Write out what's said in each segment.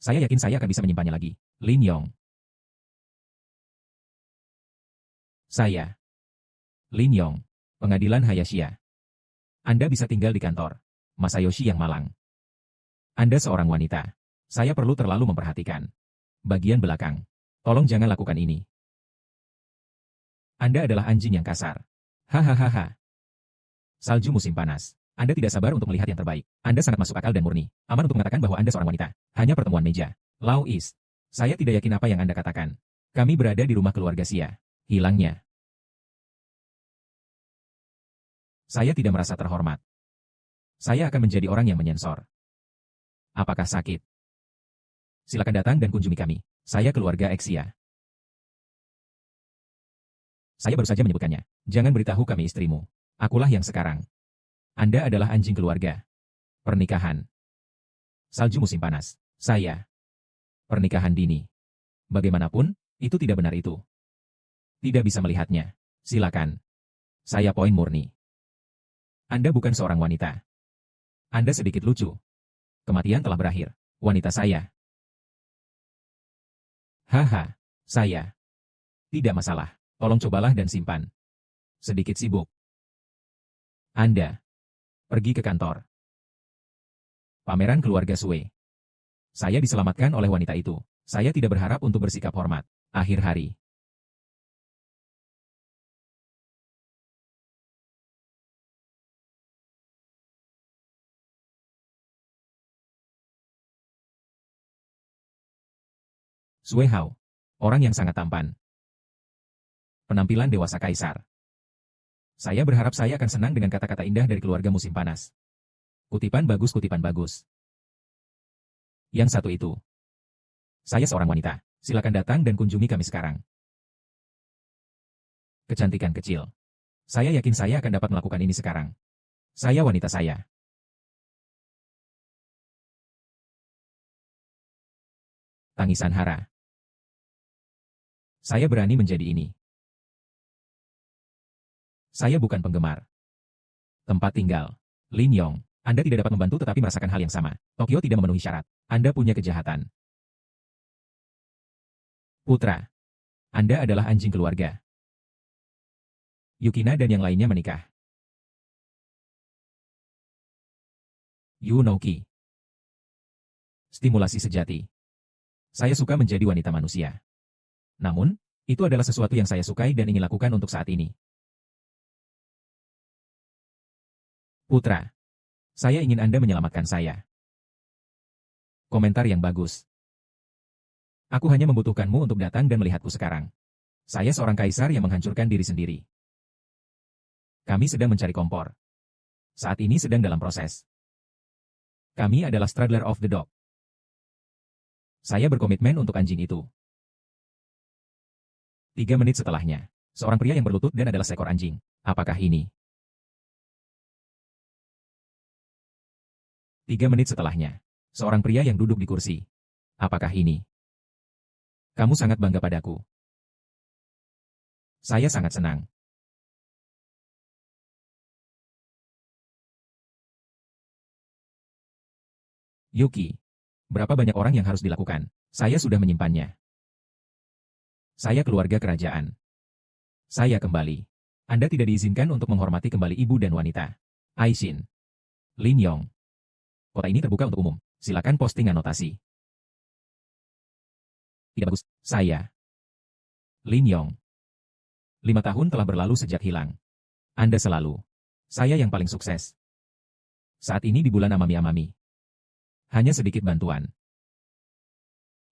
Saya yakin saya akan bisa menyimpannya lagi. Lin Yong. Saya. Lin Yong. Pengadilan Hayashia. Anda bisa tinggal di kantor. Masayoshi yang malang. Anda seorang wanita. Saya perlu terlalu memperhatikan. Bagian belakang. Tolong jangan lakukan ini. Anda adalah anjing yang kasar. Hahaha. Salju musim panas. Anda tidak sabar untuk melihat yang terbaik. Anda sangat masuk akal dan murni. Aman untuk mengatakan bahwa Anda seorang wanita. Hanya pertemuan meja. Lao Is. Saya tidak yakin apa yang Anda katakan. Kami berada di rumah keluarga Xia. Hilangnya. Saya tidak merasa terhormat. Saya akan menjadi orang yang menyensor. Apakah sakit? Silakan datang dan kunjungi kami. Saya keluarga Xia. Saya baru saja menyebutkannya. Jangan beritahu kami istrimu. Akulah yang sekarang. Anda adalah anjing keluarga. Pernikahan. Salju musim panas. Saya. Pernikahan dini. Bagaimanapun, itu tidak benar itu. Tidak bisa melihatnya. Silakan. Saya poin murni. Anda bukan seorang wanita. Anda sedikit lucu. Kematian telah berakhir. Wanita saya. Haha. Saya. Tidak masalah. Tolong cobalah dan simpan. Sedikit sibuk. Anda. Pergi ke kantor. Pameran keluarga Sue. Saya diselamatkan oleh wanita itu. Saya tidak berharap untuk bersikap hormat. Akhir hari. Sue Hao. Orang yang sangat tampan. Penampilan dewasa kaisar. Saya berharap saya akan senang dengan kata-kata indah dari keluarga musim panas. Kutipan bagus, kutipan bagus. Yang satu itu. Saya seorang wanita. Silakan datang dan kunjungi kami sekarang. Kecantikan kecil. Saya yakin saya akan dapat melakukan ini sekarang. Saya wanita saya. Tangisan hara. Saya berani menjadi ini. Saya bukan penggemar. Tempat tinggal. Lin Yong. Anda tidak dapat membantu tetapi merasakan hal yang sama. Tokyo tidak memenuhi syarat. Anda punya kejahatan. Putra. Anda adalah anjing keluarga. Yukina dan yang lainnya menikah. Yunoki. Stimulasi sejati. Saya suka menjadi wanita manusia. Namun, itu adalah sesuatu yang saya sukai dan ingin lakukan untuk saat ini. Putra. Saya ingin Anda menyelamatkan saya. Komentar yang bagus. Aku hanya membutuhkanmu untuk datang dan melihatku sekarang. Saya seorang kaisar yang menghancurkan diri sendiri. Kami sedang mencari kompor. Saat ini sedang dalam proses. Kami adalah Straddler of the Dog. Saya berkomitmen untuk anjing itu. 3 menit setelahnya. Seorang pria yang berlutut dan adalah seekor anjing. Apakah ini? 3 menit setelahnya. Seorang pria yang duduk di kursi. Apakah ini? Kamu sangat bangga padaku. Saya sangat senang. Yuki. Berapa banyak orang yang harus dilakukan? Saya sudah menyimpannya. Saya keluarga kerajaan. Saya kembali. Anda tidak diizinkan untuk menghormati kembali ibu dan wanita. Aishin. Lin Yong. Kota ini terbuka untuk umum. Silakan posting anotasi. Tidak bagus. Saya. Lin Yong. 5 tahun telah berlalu sejak hilang. Anda selalu. Saya yang paling sukses. Saat ini di bulan Amami-Amami. Hanya sedikit bantuan.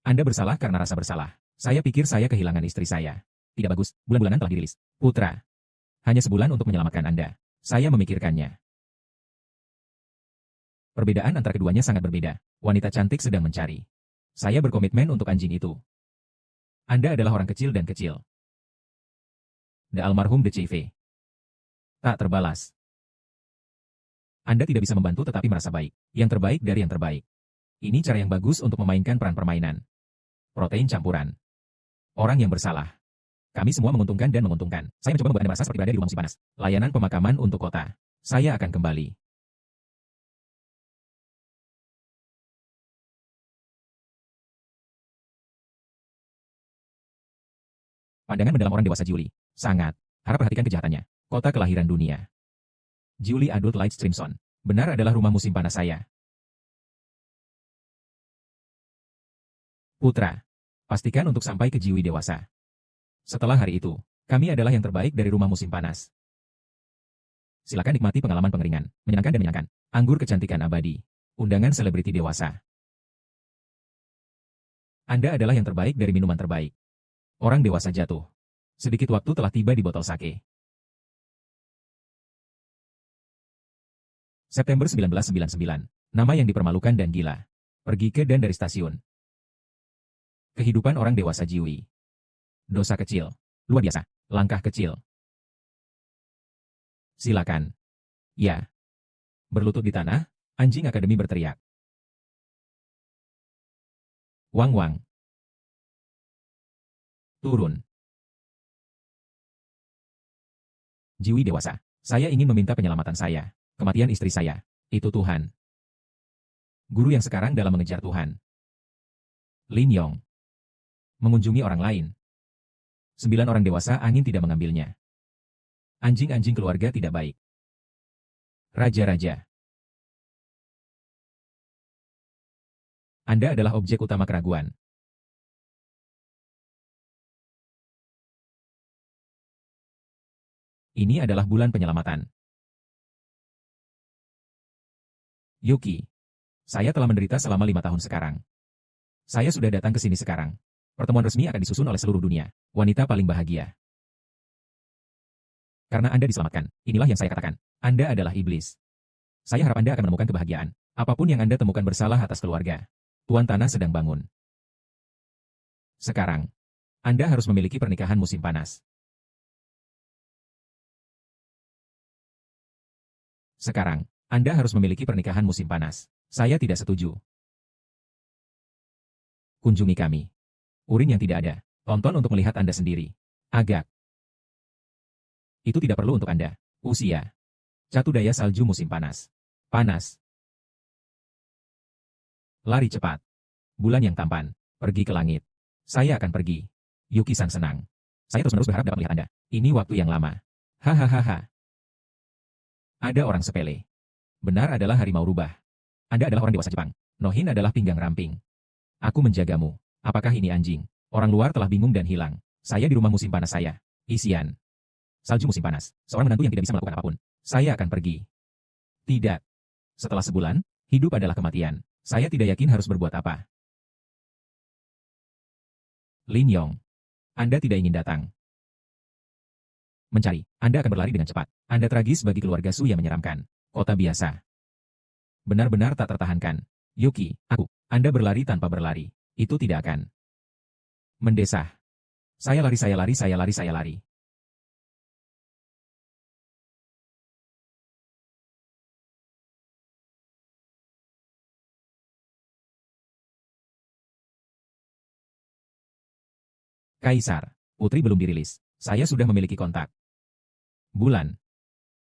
Anda bersalah karena rasa bersalah. Saya pikir saya kehilangan istri saya. Tidak bagus. Bulan-bulanan telah dirilis. Putra. Hanya sebulan untuk menyelamatkan Anda. Saya memikirkannya. Perbedaan antara keduanya sangat berbeda. Wanita cantik sedang mencari. Saya berkomitmen untuk anjing itu. Anda adalah orang kecil dan kecil. The almarhum De CV. Tak terbalas. Anda tidak bisa membantu tetapi merasa baik. Yang terbaik dari yang terbaik. Ini cara yang bagus untuk memainkan peran permainan. Protein campuran. Orang yang bersalah. Kami semua menguntungkan dan menguntungkan. Saya mencoba membuat Anda merasa seperti berada di rumah musim panas. Layanan pemakaman untuk kota. Saya akan kembali. Pandangan mendalam orang dewasa Julie. Sangat. Harap perhatikan kejahatannya. Kota kelahiran dunia. Julie Adult Lightstreamson. Benar adalah rumah musim panas saya. Putra. Pastikan untuk sampai ke Jiwi dewasa. Setelah hari itu, kami adalah yang terbaik dari rumah musim panas. Silakan nikmati pengalaman pengeringan, menyenangkan dan menyenangkan. Anggur kecantikan abadi. Undangan selebriti dewasa. Anda adalah yang terbaik dari minuman terbaik. Orang dewasa jatuh. Sedikit waktu telah tiba di botol sake. September 1999. Nama yang dipermalukan dan gila. Pergi ke dan dari stasiun. Kehidupan orang dewasa Jiwi. Dosa kecil. Luar biasa. Langkah kecil. Silakan. Ya. Berlutut di tanah, anjing akademi berteriak. Wang Wang. Turun. Jiwi dewasa. Saya ingin meminta penyelamatan saya. Kematian istri saya. Itu Tuhan. Guru yang sekarang dalam mengejar Tuhan. Lin Yong. Mengunjungi orang lain. 9 orang dewasa angin tidak mengambilnya. Anjing-anjing keluarga tidak baik. Raja-raja. Anda adalah objek utama keraguan. Ini adalah bulan penyelamatan. Yuki. Saya telah menderita selama 5 tahun sekarang. Saya sudah datang ke sini sekarang. Pertemuan resmi akan disusun oleh seluruh dunia. Wanita paling bahagia. Karena Anda diselamatkan, inilah yang saya katakan. Anda adalah iblis. Saya harap Anda akan menemukan kebahagiaan. Apapun yang Anda temukan bersalah atas keluarga. Tuan Tanah sedang bangun. Sekarang, Anda harus memiliki pernikahan musim panas. Sekarang, Anda harus memiliki pernikahan musim panas. Saya tidak setuju. Kunjungi kami. Urin yang tidak ada. Tonton untuk melihat Anda sendiri. Agak. Itu tidak perlu untuk Anda. Usia. Catu daya salju musim panas. Panas. Lari cepat. Bulan yang tampan. Pergi ke langit. Saya akan pergi. Yuki-san senang. Saya terus-menerus berharap dapat melihat Anda. Ini waktu yang lama. Hahaha. Ada orang sepele. Benar adalah harimau rubah. Anda adalah orang dewasa Jepang. Nohin adalah pinggang ramping. Aku menjagamu. Apakah ini anjing? Orang luar telah bingung dan hilang. Saya di rumah musim panas saya. Isian. Salju musim panas. Seorang menantu yang tidak bisa melakukan apapun. Saya akan pergi. Tidak. Setelah sebulan, hidup adalah kematian. Saya tidak yakin harus berbuat apa. Lin Yong. Anda tidak ingin datang. Mencari. Anda akan berlari dengan cepat. Anda tragis bagi keluarga Su yang menyeramkan. Kota biasa. Benar-benar tak tertahankan. Yuki, aku. Anda berlari tanpa berlari. Itu tidak akan. Mendesah. Saya lari, saya lari, saya lari, saya lari. Kaisar. Putri belum dirilis. Saya sudah memiliki kontak. Bulan.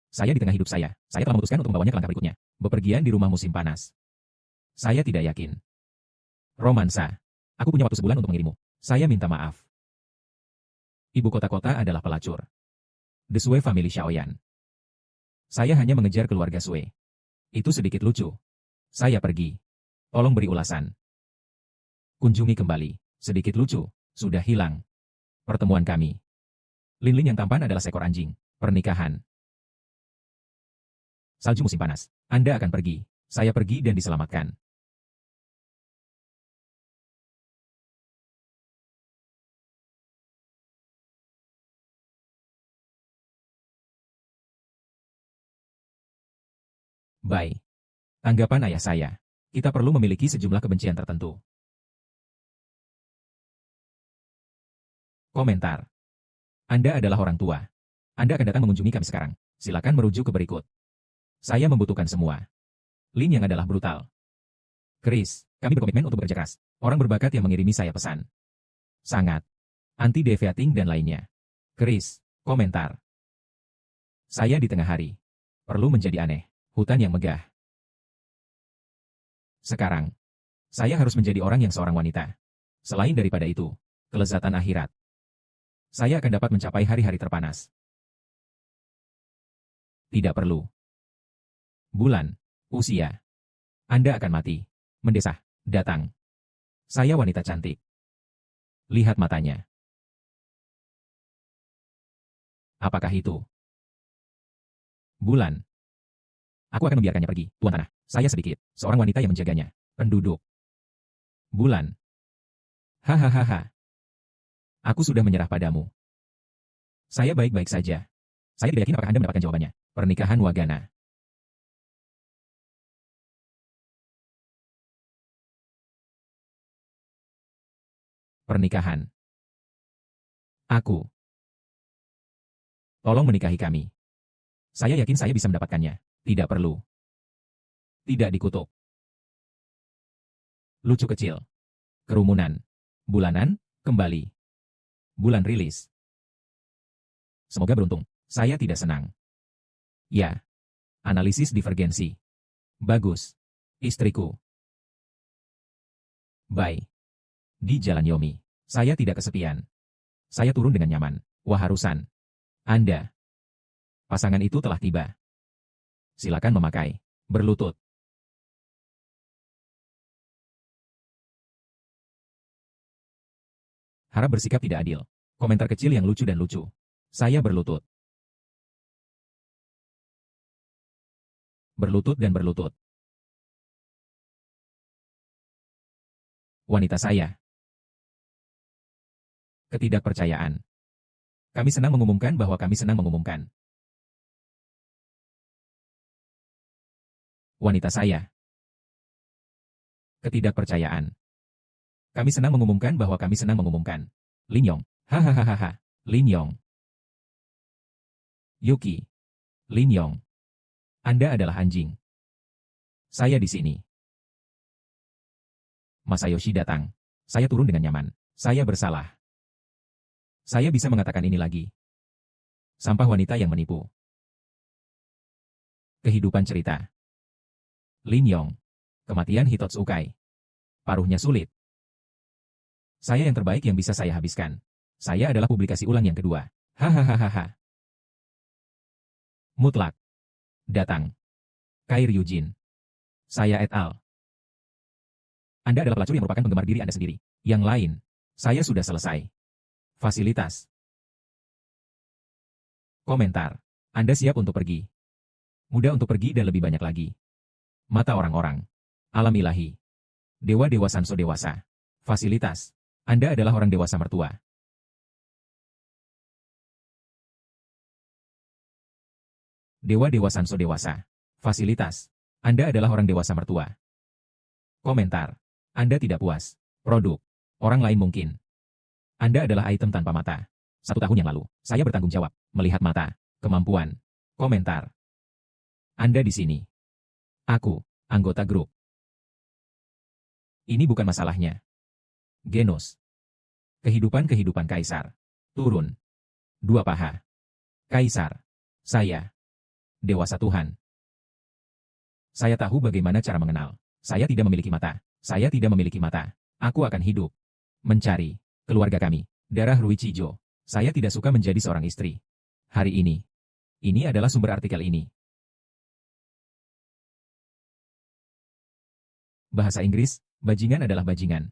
Saya di tengah hidup saya. Saya telah memutuskan untuk membawanya ke langkah berikutnya. Bepergian di rumah musim panas. Saya tidak yakin. Romansa. Aku punya waktu sebulan untuk mengirimu. Saya minta maaf. Ibu kota-kota adalah pelacur. The Sue Family Shaoyan. Saya hanya mengejar keluarga Sue. Itu sedikit lucu. Saya pergi. Tolong beri ulasan. Kunjungi kembali. Sedikit lucu. Sudah hilang. Pertemuan kami. Lin-Lin yang tampan adalah seekor anjing. Pernikahan. Salju musim panas. Anda akan pergi. Saya pergi dan diselamatkan. Bye. Tanggapan ayah saya. Kita perlu memiliki sejumlah kebencian tertentu. Komentar. Anda adalah orang tua. Anda akan datang mengunjungi kami sekarang. Silakan merujuk ke berikut. Saya membutuhkan semua. Lin yang adalah brutal. Chris, kami berkomitmen untuk bekerja keras. Orang berbakat yang mengirimi saya pesan. Sangat. Anti-deviating dan lainnya. Chris, komentar. Saya di tengah hari. Perlu menjadi aneh. Hutan yang megah. Sekarang, saya harus menjadi orang yang seorang wanita. Selain daripada itu, kelezatan akhirat. Saya akan dapat mencapai hari-hari terpanas. Tidak perlu. Bulan. Usia. Anda akan mati. Mendesah. Datang. Saya wanita cantik. Lihat matanya. Apakah itu? Bulan. Aku akan membiarkannya pergi, Tuan Tanah. Saya sedikit. Seorang wanita yang menjaganya. Penduduk. Bulan. Hahaha. Aku sudah menyerah padamu. Saya baik-baik saja. Saya tidak yakin apakah Anda mendapatkan jawabannya. Pernikahan Wagana. Pernikahan. Aku. Tolong menikahi kami. Saya yakin saya bisa mendapatkannya. Tidak perlu. Tidak dikutuk. Lucu kecil. Kerumunan. Bulanan, kembali. Bulan rilis. Semoga beruntung. Saya tidak senang. Ya. Analisis divergensi. Bagus. Istriku. Bye. Di Jalan Yomi. Saya tidak kesepian. Saya turun dengan nyaman. Waharusan. Anda. Pasangan itu telah tiba. Silakan memakai. Berlutut. Harap bersikap tidak adil. Komentar kecil yang lucu dan lucu. Saya berlutut. Berlutut dan berlutut. Wanita saya. Ketidakpercayaan. Kami senang mengumumkan bahwa kami senang mengumumkan. Wanita saya. Ketidakpercayaan. Kami senang mengumumkan bahwa kami senang mengumumkan. Lin Yong. Hahaha. Lin Yong. Yuki. Lin Yong. Anda adalah anjing. Saya di sini. Masayoshi datang. Saya turun dengan nyaman. Saya bersalah. Saya bisa mengatakan ini lagi. Sampah wanita yang menipu. Kehidupan cerita. Lin Yong. Kematian Hitotsukai. Paruhnya sulit. Saya yang terbaik yang bisa saya habiskan. Saya adalah publikasi ulang yang kedua. Hahaha. Mutlak. Datang. Kair Yujin. Saya et al. Anda adalah pelacur yang merupakan penggemar diri Anda sendiri. Yang lain. Saya sudah selesai. Fasilitas. Komentar. Anda siap untuk pergi. Mudah untuk pergi dan lebih banyak lagi. Mata orang-orang. Alam ilahi. Dewa-dewa Sanso dewasa. Fasilitas. Anda adalah orang dewasa mertua. Dewa-dewa Sanso dewasa. Fasilitas. Anda adalah orang dewasa mertua. Komentar. Anda tidak puas. Produk. Orang lain mungkin. Anda adalah item tanpa mata. 1 tahun yang lalu, saya bertanggung jawab. Melihat mata. Kemampuan. Komentar. Anda di sini. Aku. Anggota grup. Ini bukan masalahnya. Genus. Kehidupan-kehidupan kaisar. Turun. 2 paha. Kaisar. Saya. Dewasa Tuhan. Saya tahu bagaimana cara mengenal. Saya tidak memiliki mata. Saya tidak memiliki mata. Aku akan hidup. Mencari. Keluarga kami. Darah Ruichijo. Saya tidak suka menjadi seorang istri. Hari ini. Ini adalah sumber artikel ini. Bahasa Inggris, bajingan adalah bajingan.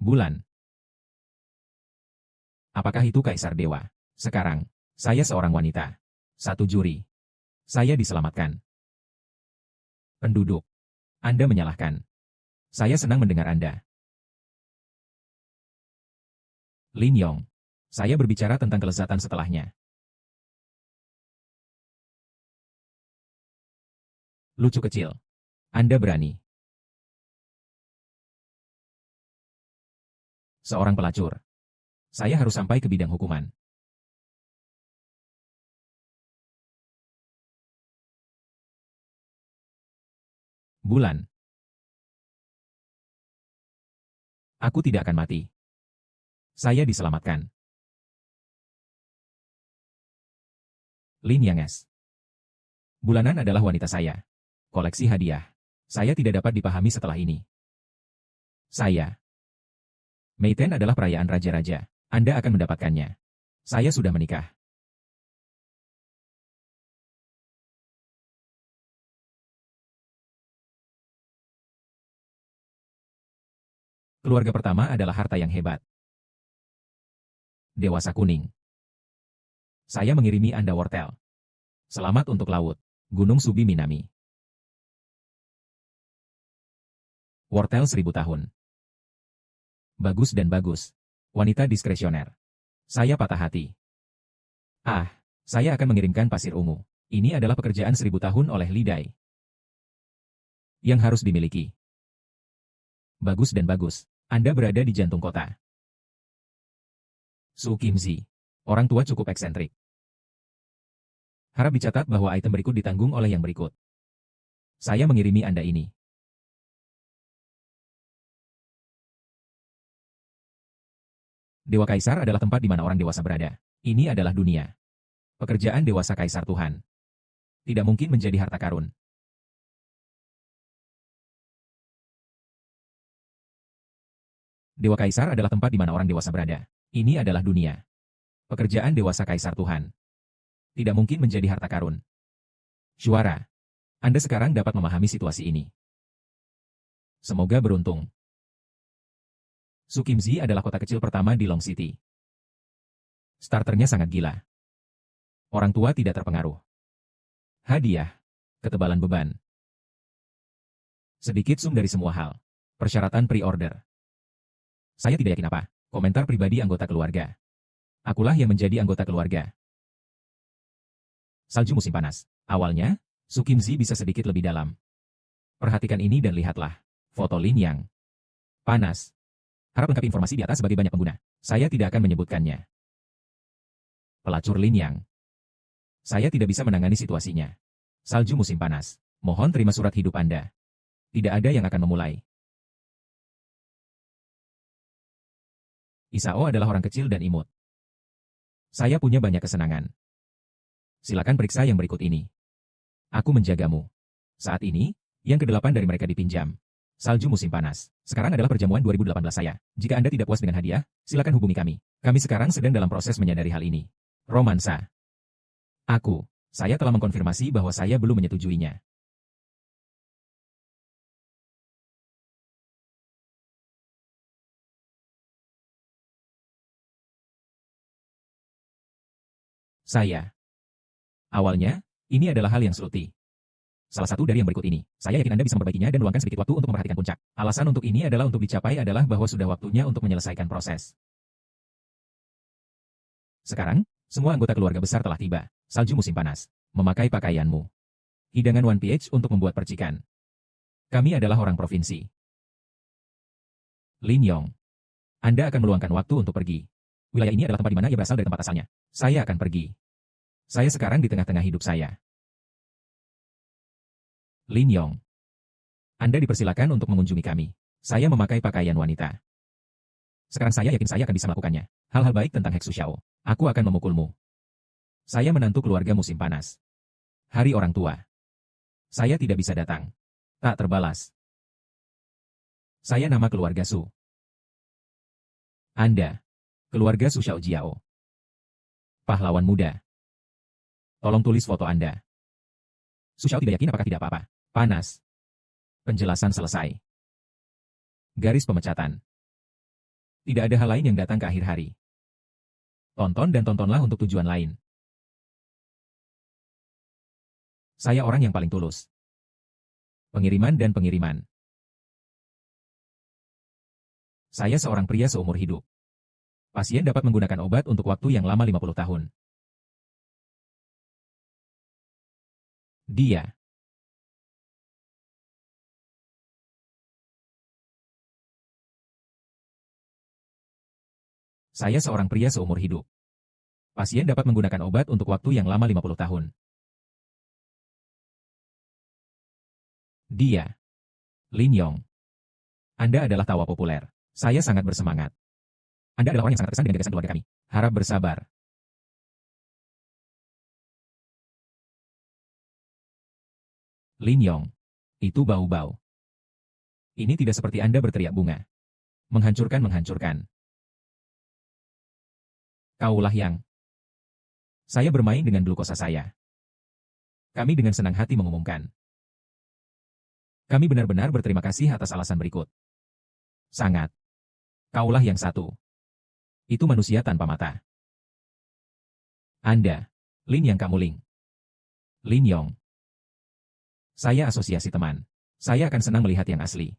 Bulan. Apakah itu kaisar dewa? Sekarang, saya seorang wanita. 1 juri. Saya diselamatkan. Penduduk. Anda menyalahkan. Saya senang mendengar Anda. Lin Yong. Saya berbicara tentang kelezatan setelahnya. Lucu kecil. Anda berani. Seorang pelacur. Saya harus sampai ke bidang hukuman. Bulan. Aku tidak akan mati. Saya diselamatkan. Lin Yanges. Bulanan adalah wanita saya. Koleksi hadiah. Saya tidak dapat dipahami setelah ini. Saya. Mei Ten adalah perayaan raja-raja. Anda akan mendapatkannya. Saya sudah menikah. Keluarga pertama adalah harta yang hebat. Dewasa kuning. Saya mengirimi Anda wortel. Selamat untuk laut. Gunung Subi Minami. Wortel 1000 tahun. Bagus dan bagus. Wanita diskresioner. Saya patah hati. Ah, saya akan mengirimkan pasir ungu. Ini adalah pekerjaan 1000 tahun oleh Lidai. Yang harus dimiliki. Bagus dan bagus. Anda berada di jantung kota. Su Kimzi. Orang tua cukup eksentrik. Harap dicatat bahwa item berikut ditanggung oleh yang berikut. Saya mengirimi Anda ini. Dewa Kaisar adalah tempat di mana orang dewasa berada. Ini adalah dunia. Pekerjaan dewasa Kaisar Tuhan. Tidak mungkin menjadi harta karun. Dewa Kaisar adalah tempat di mana orang dewasa berada. Ini adalah dunia. Pekerjaan dewasa Kaisar Tuhan. Tidak mungkin menjadi harta karun. Suara. Anda sekarang dapat memahami situasi ini. Semoga beruntung. Su Kimzi adalah kota kecil pertama di Long City. Starternya sangat gila. Orang tua tidak terpengaruh. Hadiah. Ketebalan beban. Sedikit sum dari semua hal. Persyaratan pre-order. Saya tidak yakin apa. Komentar pribadi anggota keluarga. Akulah yang menjadi anggota keluarga. Salju musim panas. Awalnya, Su Kimzi bisa sedikit lebih dalam. Perhatikan ini dan lihatlah. Foto Lin Yang. Panas. Harap lengkapi informasi di atas sebagai banyak pengguna. Saya tidak akan menyebutkannya. Pelacur Lin Yang. Saya tidak bisa menangani situasinya. Salju musim panas. Mohon terima surat hidup Anda. Tidak ada yang akan memulai. Isao adalah orang kecil dan imut. Saya punya banyak kesenangan. Silakan periksa yang berikut ini. Aku menjagamu. Saat ini, yang ke-8 dari mereka dipinjam. Salju musim panas. Sekarang adalah perjamuan 2018 saya. Jika Anda tidak puas dengan hadiah, silakan hubungi kami. Kami sekarang sedang dalam proses menyadari hal ini. Romansa. Saya telah mengkonfirmasi bahwa saya belum menyetujuinya. Awalnya, ini adalah hal yang seluti. Salah satu dari yang berikut ini. Saya yakin Anda bisa memperbaikinya dan meluangkan sedikit waktu untuk memperhatikan puncak. Alasan untuk ini adalah untuk dicapai adalah bahwa sudah waktunya untuk menyelesaikan proses. Sekarang, semua anggota keluarga besar telah tiba. Salju musim panas. Memakai pakaianmu. Hidangan 1PH untuk membuat percikan. Kami adalah orang provinsi. Lin Yong. Anda akan meluangkan waktu untuk pergi. Wilayah ini adalah tempat di mana ia berasal dari tempat asalnya. Saya akan pergi. Saya sekarang di tengah-tengah hidup saya. Lin Yong. Anda dipersilakan untuk mengunjungi kami. Saya memakai pakaian wanita. Sekarang saya yakin saya akan bisa melakukannya. Hal-hal baik tentang Heksu Xiao. Aku akan memukulmu. Saya menantu keluarga musim panas. Hari orang tua. Saya tidak bisa datang. Tak terbalas. Saya nama keluarga Su. Anda. Keluarga Su Xiao Jiao. Pahlawan muda. Tolong tulis foto Anda. Su Xiao tidak yakin apakah tidak apa-apa. Panas. Penjelasan selesai. Garis pemecatan. Tidak ada hal lain yang datang ke akhir hari. Tonton dan tontonlah untuk tujuan lain. Saya orang yang paling tulus. Pengiriman dan pengiriman. Saya seorang pria seumur hidup. Pasien dapat menggunakan obat untuk waktu yang lama 50 tahun. Dia. Saya seorang pria seumur hidup. Pasien dapat menggunakan obat untuk waktu yang lama 50 tahun. Dia. Lin Yong. Anda adalah tawa populer. Saya sangat bersemangat. Anda adalah orang yang sangat terkesan dengan gagasan keluarga kami. Harap bersabar. Lin Yong. Itu bau-bau. Ini tidak seperti Anda berteriak bunga. Menghancurkan. Kaulah yang. Saya bermain dengan glukosa saya. Kami dengan senang hati mengumumkan. Kami benar-benar berterima kasih atas alasan berikut. Sangat. Kaulah yang satu. Itu manusia tanpa mata. Anda. Lin yang kamu Ling. Lin Yong. Saya asosiasi teman. Saya akan senang melihat yang asli.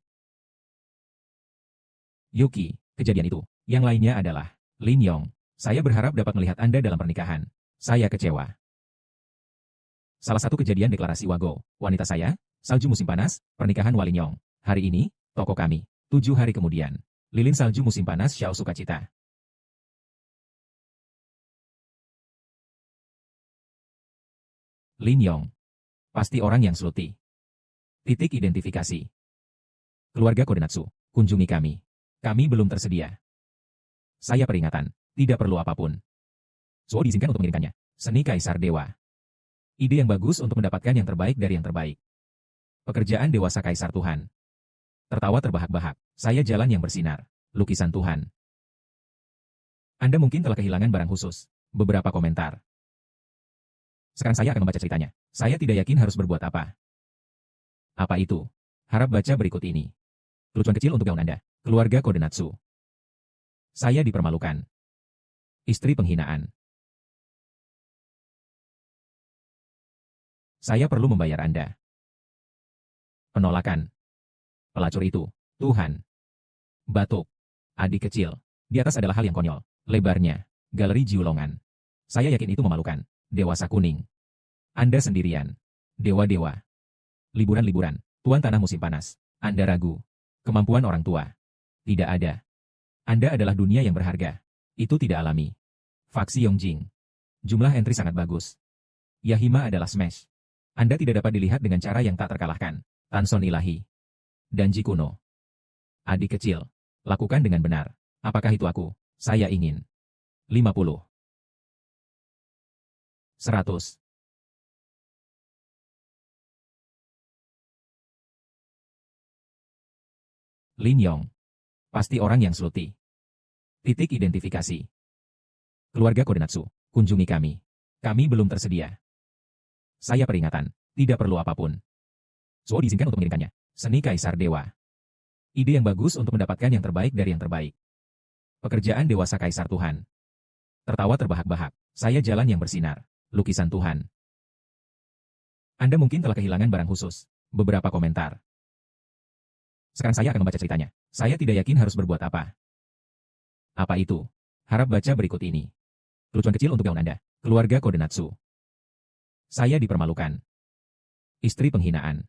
Yuki, kejadian itu. Yang lainnya adalah Lin Yong. Saya berharap dapat melihat Anda dalam pernikahan. Saya kecewa. Salah satu kejadian deklarasi Wago. Wanita saya, salju musim panas, pernikahan Walin Yong. Hari ini, toko kami. 7 hari kemudian. Lilin salju musim panas Xiao sukacita. Lin Yong. Pasti orang yang sluti. Titik identifikasi. Keluarga Kodenatsu, kunjungi kami. Kami belum tersedia. Saya peringatan, tidak perlu apapun. Zuo diizinkan untuk mengirimkannya. Seni Kaisar Dewa. Ide yang bagus untuk mendapatkan yang terbaik dari yang terbaik. Pekerjaan dewasa Kaisar Tuhan. Tertawa terbahak-bahak. Saya jalan yang bersinar. Lukisan Tuhan. Anda mungkin telah kehilangan barang khusus. Beberapa komentar. Sekarang saya akan membaca ceritanya. Saya tidak yakin harus berbuat apa. Apa itu? Harap baca berikut ini. Kelucuan kecil untuk gaun Anda. Keluarga Kodenatsu. Saya dipermalukan. Istri penghinaan. Saya perlu membayar Anda. Penolakan. Pelacur itu. Tuhan. Batuk. Adik kecil. Di atas adalah hal yang konyol. Lebarnya. Galeri Jiulongan. Saya yakin itu memalukan. Dewasa kuning. Anda sendirian. Dewa-dewa. Liburan-liburan. Tuan tanah musim panas. Anda ragu. Kemampuan orang tua. Tidak ada. Anda adalah dunia yang berharga. Itu tidak alami. Faksi Yongjing. Jumlah entry sangat bagus. Yahima adalah smash. Anda tidak dapat dilihat dengan cara yang tak terkalahkan. Tanson ilahi. Danji kuno. Adik kecil. Lakukan dengan benar. Apakah itu aku? Saya ingin. 50. 100. Lin Yong. Pasti orang yang sluti. Titik identifikasi. Keluarga Kodenatsu, kunjungi kami. Kami belum tersedia. Saya peringatan, tidak perlu apapun. Zuo diizinkan untuk mengirimkannya. Seni Kaisar Dewa. Ide yang bagus untuk mendapatkan yang terbaik dari yang terbaik. Pekerjaan dewasa Kaisar Tuhan. Tertawa terbahak-bahak. Saya jalan yang bersinar. Lukisan Tuhan. Anda mungkin telah kehilangan barang khusus. Beberapa komentar. Sekarang saya akan membaca ceritanya. Saya tidak yakin harus berbuat apa. Apa itu? Harap baca berikut ini. Kelucuan kecil untuk gaun Anda. Keluarga Kodenatsu. Saya dipermalukan. Istri penghinaan.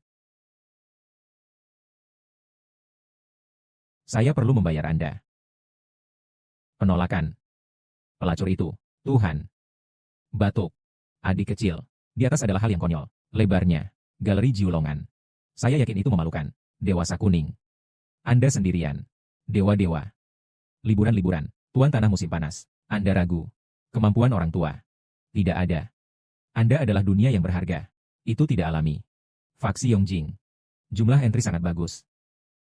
Saya perlu membayar Anda. Penolakan. Pelacur itu. Tuhan. Batuk. Adik kecil. Di atas adalah hal yang konyol. Lebarnya. Galeri Jiulongan. Saya yakin itu memalukan. Dewasa kuning. Anda sendirian. Dewa-dewa. Liburan-liburan. Tuan tanah musim panas. Anda ragu. Kemampuan orang tua. Tidak ada. Anda adalah dunia yang berharga. Itu tidak alami. Faksi Yongjing. Jumlah entry sangat bagus.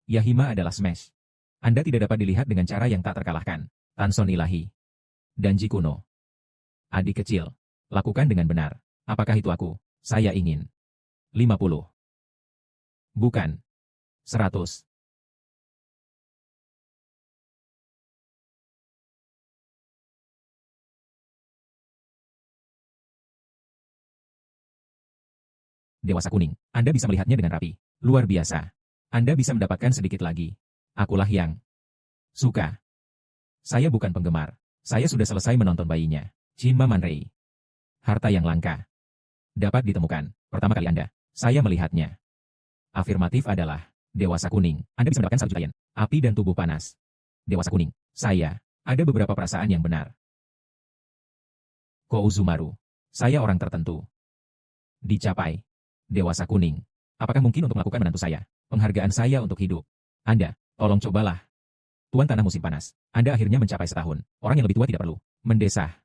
Yahima adalah smash. Anda tidak dapat dilihat dengan cara yang tak terkalahkan. Tanson ilahi. Danji kuno. Adik kecil. Lakukan dengan benar. Apakah itu aku? Saya ingin. 50. Bukan. 100. Dewasa kuning. Anda bisa melihatnya dengan rapi. Luar biasa. Anda bisa mendapatkan sedikit lagi. Akulah yang suka. Saya bukan penggemar. Saya sudah selesai menonton bayinya. Chinma Manrei. Harta yang langka. Dapat ditemukan. Pertama kali Anda. Saya melihatnya. Afirmatif adalah dewasa kuning. Anda bisa mendapatkan salju giant, api dan tubuh panas. Dewasa kuning. Saya. Ada beberapa perasaan yang benar. Kouzumaru. Saya orang tertentu. Dicapai. Dewasa kuning. Apakah mungkin untuk melakukan menantu saya? Penghargaan saya untuk hidup. Anda, tolong cobalah. Tuan tanah musim panas. Anda akhirnya mencapai setahun. Orang yang lebih tua tidak perlu mendesah.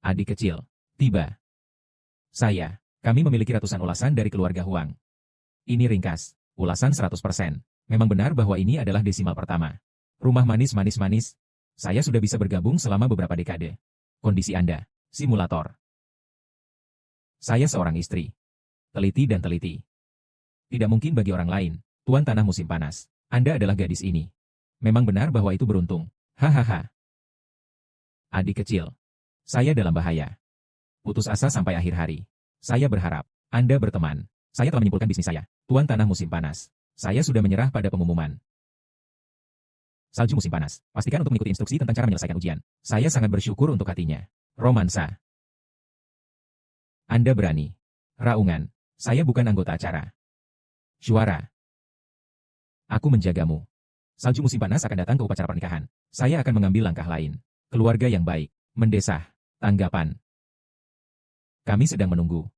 Adik kecil. Tiba. Kami memiliki ratusan ulasan dari keluarga Huang. Ini ringkas, ulasan 100%. Memang benar bahwa ini adalah desimal pertama. Rumah manis. Saya sudah bisa bergabung selama beberapa dekade. Kondisi Anda, simulator. Saya seorang istri. Teliti dan teliti. Tidak mungkin bagi orang lain, tuan tanah musim panas. Anda adalah gadis ini. Memang benar bahwa itu beruntung. Hahaha. Adik kecil. Saya dalam bahaya. Putus asa sampai akhir hari. Saya berharap Anda berteman. Saya telah menyimpulkan bisnis saya, tuan tanah musim panas. Saya sudah menyerah pada pengumuman. Salju musim panas. Pastikan untuk mengikuti instruksi tentang cara menyelesaikan ujian. Saya sangat bersyukur untuk hatinya. Romansa. Anda berani. Raungan. Saya bukan anggota acara. Suara. Aku menjagamu. Salju musim panas akan datang ke upacara pernikahan. Saya akan mengambil langkah lain. Keluarga yang baik. Mendesah. Tanggapan. Kami sedang menunggu.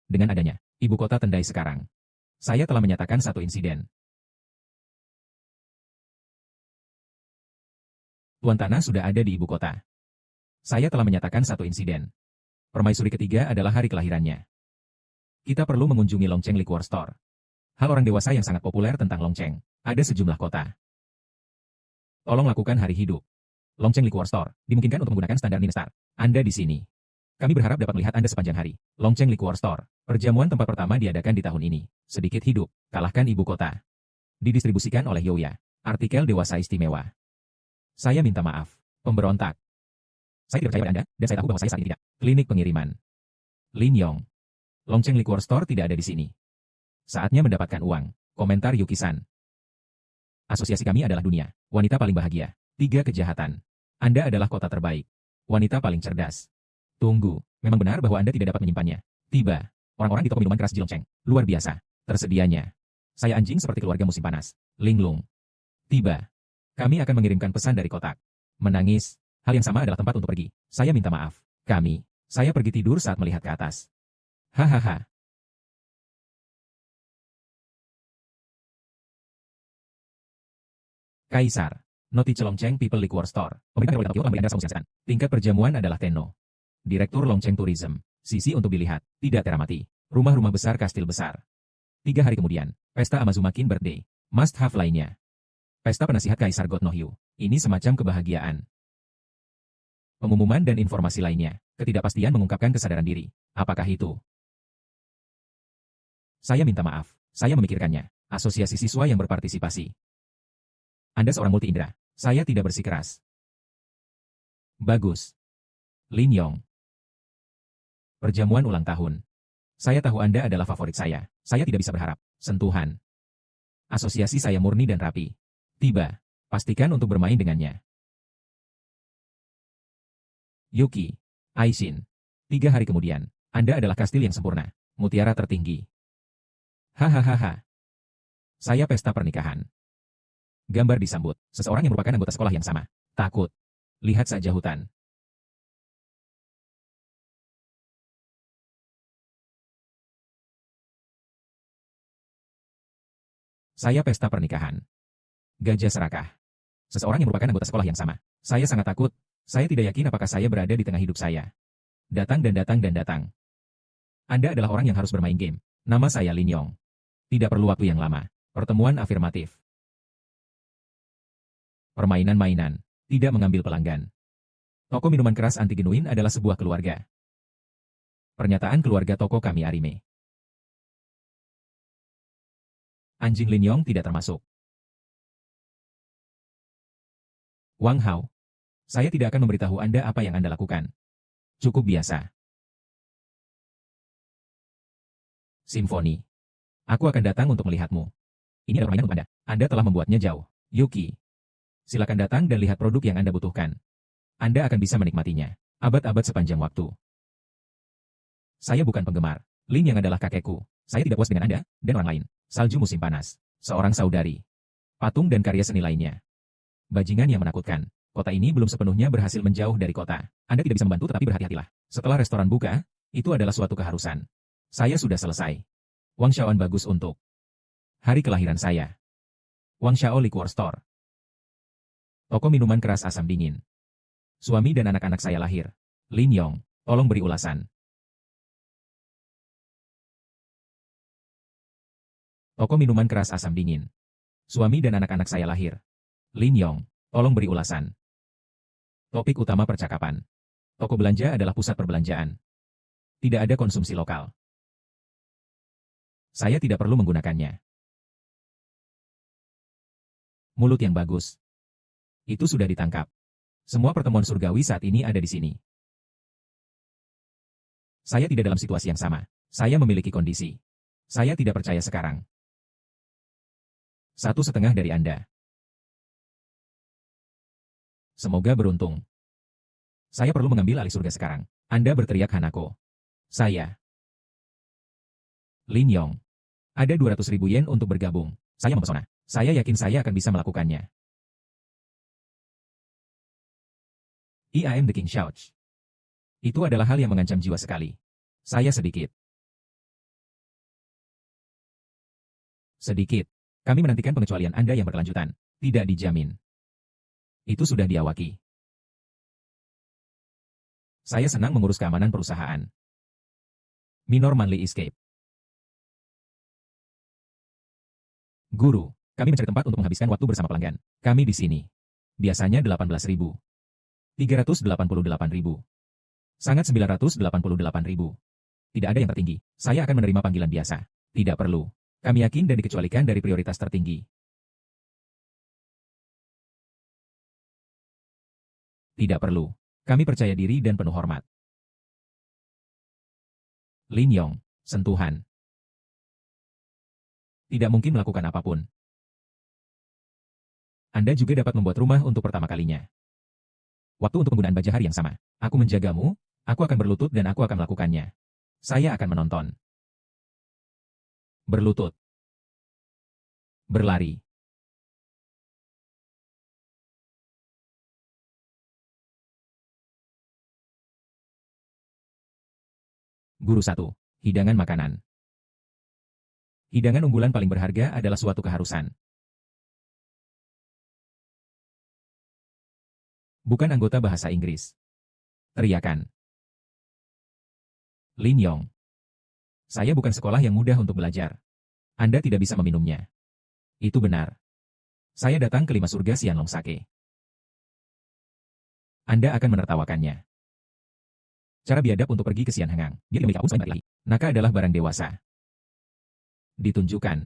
Dengan adanya ibu kota Tendai sekarang, saya telah menyatakan satu insiden. Tuan Tanah sudah ada di ibu kota. Saya telah menyatakan satu insiden. Permaisuri ketiga adalah hari kelahirannya. Kita perlu mengunjungi Longcheng Liquor Store. Hal orang dewasa yang sangat populer tentang Longcheng. Ada sejumlah kota. Tolong lakukan hari hidup. Longcheng Liquor Store dimungkinkan untuk menggunakan standar Ninestar. Anda di sini. Kami berharap dapat melihat Anda sepanjang hari. Longcheng Liquor Store. Perjamuan tempat pertama diadakan di tahun ini. Sedikit hidup. Kalahkan ibu kota. Didistribusikan oleh Yoya. Artikel dewasa istimewa. Saya minta maaf. Pemberontak. Saya tidak percaya pada Anda, dan saya tahu bahwa saya saat ini tidak. Klinik pengiriman. Lin Yong. Longcheng Liquor Store tidak ada di sini. Saatnya mendapatkan uang. Komentar Yuki-san. Asosiasi kami adalah dunia. Wanita paling bahagia. 3 kejahatan. Anda adalah kota terbaik. Wanita paling cerdas. Tunggu, memang benar bahwa Anda tidak dapat menyimpannya. Tiba, orang-orang di toko minuman keras di Longcheng. Luar biasa. Tersedianya. Saya anjing seperti keluarga musim panas. Linglung. Tiba. Kami akan mengirimkan pesan dari kotak. Menangis. Hal yang sama adalah tempat untuk pergi. Saya minta maaf. Kami. Saya pergi tidur saat melihat ke atas. Hahaha. Kaisar. Noti Longcheng People Liquor Store. Pemerintah Republik Tokyo telah memberi Anda promosi setan. Tingkat perjamuan adalah Tenno. Direktur Longcheng Tourism. Sisi untuk dilihat. Tidak teramati. Rumah-rumah besar kastil besar. 3 hari kemudian. Pesta Amazumakin Birthday. Must have lainnya. Pesta penasihat Kaisar God no Hyu. Ini semacam kebahagiaan. Pengumuman dan informasi lainnya. Ketidakpastian mengungkapkan kesadaran diri. Apakah itu? Saya minta maaf. Saya memikirkannya. Asosiasi siswa yang berpartisipasi. Anda seorang multi indera. Saya tidak bersikeras. Bagus. Lin Yong. Perjamuan ulang tahun. Saya tahu Anda adalah favorit saya. Saya tidak bisa berharap. Sentuhan. Asosiasi saya murni dan rapi. Tiba. Pastikan untuk bermain dengannya. Yuki. Aishin. 3 hari kemudian. Anda adalah kastil yang sempurna. Mutiara tertinggi. Hahaha. Saya pesta pernikahan. Gambar disambut. Seseorang yang merupakan anggota sekolah yang sama. Takut. Lihat saja hutan. Saya pesta pernikahan. Gajah serakah. Seseorang yang merupakan anggota sekolah yang sama. Saya sangat takut. Saya tidak yakin apakah saya berada di tengah hidup saya. Datang dan datang dan datang. Anda adalah orang yang harus bermain game. Nama saya Lin Yong. Tidak perlu waktu yang lama. Pertemuan afirmatif. Permainan-mainan. Tidak mengambil pelanggan. Toko minuman keras anti genuin adalah sebuah keluarga. Pernyataan keluarga toko kami Arime. Anjing Lin Yong tidak termasuk. Wang Hao. Saya tidak akan memberitahu Anda apa yang Anda lakukan. Cukup biasa. Simfoni. Aku akan datang untuk melihatmu. Ini adalah permainan untuk Anda. Anda telah membuatnya jauh. Yuki. Silakan datang dan lihat produk yang Anda butuhkan. Anda akan bisa menikmatinya. Abad-abad sepanjang waktu. Saya bukan penggemar. Lin yang adalah kakekku. Saya tidak puas dengan Anda, dan orang lain. Salju musim panas. Seorang saudari. Patung dan karya seni lainnya. Bajingan yang menakutkan. Kota ini belum sepenuhnya berhasil menjauh dari kota. Anda tidak bisa membantu tetapi berhati-hatilah. Setelah restoran buka, itu adalah suatu keharusan. Saya sudah selesai. Wang Xiaoan bagus untuk hari kelahiran saya. Wang Xiao Liquor Store. Toko minuman keras asam dingin. Suami dan anak-anak saya lahir. Lin Yong, tolong beri ulasan. Toko minuman keras asam dingin. Suami dan anak-anak saya lahir. Lin Yong, tolong beri ulasan. Topik utama percakapan. Toko belanja adalah pusat perbelanjaan. Tidak ada konsumsi lokal. Saya tidak perlu menggunakannya. Mulut yang bagus. Itu sudah ditangkap. Semua pertemuan surgawi saat ini ada di sini. Saya tidak dalam situasi yang sama. Saya memiliki kondisi. Saya tidak percaya sekarang. 1,5 dari Anda. Semoga beruntung. Saya perlu mengambil alih surga sekarang. Anda berteriak Hanako. Saya. Lin Yong. Ada 200.000 yen untuk bergabung. Saya mempesona. Saya yakin saya akan bisa melakukannya. I am the King Shouch. Itu adalah hal yang mengancam jiwa sekali. Saya sedikit. Kami menantikan pengecualian Anda yang berkelanjutan. Tidak dijamin. Itu sudah diawaki. Saya senang mengurus keamanan perusahaan. Minor monthly escape. Guru, kami mencari tempat untuk menghabiskan waktu bersama pelanggan. Kami di sini. Biasanya 18.000. 388.000. Sangat 988.000. Tidak ada yang tertinggi. Saya akan menerima panggilan biasa. Tidak perlu. Kami yakin dan dikecualikan dari prioritas tertinggi. Tidak perlu. Kami percaya diri dan penuh hormat. Lin Yong, sentuhan. Tidak mungkin melakukan apapun. Anda juga dapat membuat rumah untuk pertama kalinya. Waktu untuk penggunaan baju hari yang sama. Aku menjagamu, aku akan berlutut dan aku akan melakukannya. Saya akan menonton. Berlutut. Berlari. Guru 1. Hidangan makanan. Hidangan unggulan paling berharga adalah suatu keharusan. Bukan anggota bahasa Inggris. Teriakan. Lin Yong. Saya bukan sekolah yang mudah untuk belajar. Anda tidak bisa meminumnya. Itu benar. Saya datang ke 5 surga Xianlong Sake. Anda akan menertawakannya. Cara biadab untuk pergi ke Xian Hengang. Dia tidak memiliki apapun selain ilahi. Naka adalah barang dewasa. Ditunjukkan.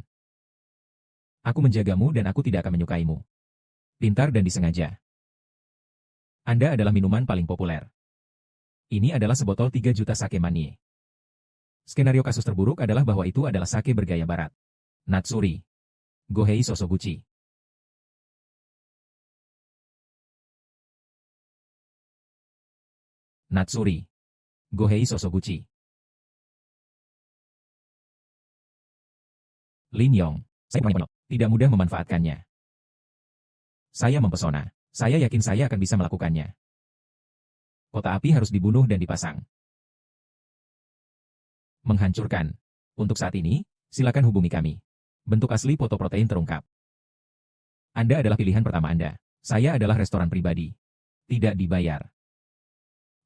Aku menjagamu dan aku tidak akan menyukaimu. Pintar dan disengaja. Anda adalah minuman paling populer. Ini adalah sebotol 3 juta sake manie. Skenario kasus terburuk adalah bahwa itu adalah sake bergaya barat. Natsuri. Gohei Sosoguchi. Natsuri. Gohei Sosoguchi. Lin Yong. Saya orang yang tidak mudah memanfaatkannya. Saya mempesona. Saya yakin saya akan bisa melakukannya. Kota api harus dibunuh dan dipasang. Menghancurkan. Untuk saat ini, silakan hubungi kami. Bentuk asli foto protein terungkap. Anda adalah pilihan pertama Anda. Saya adalah restoran pribadi. Tidak dibayar.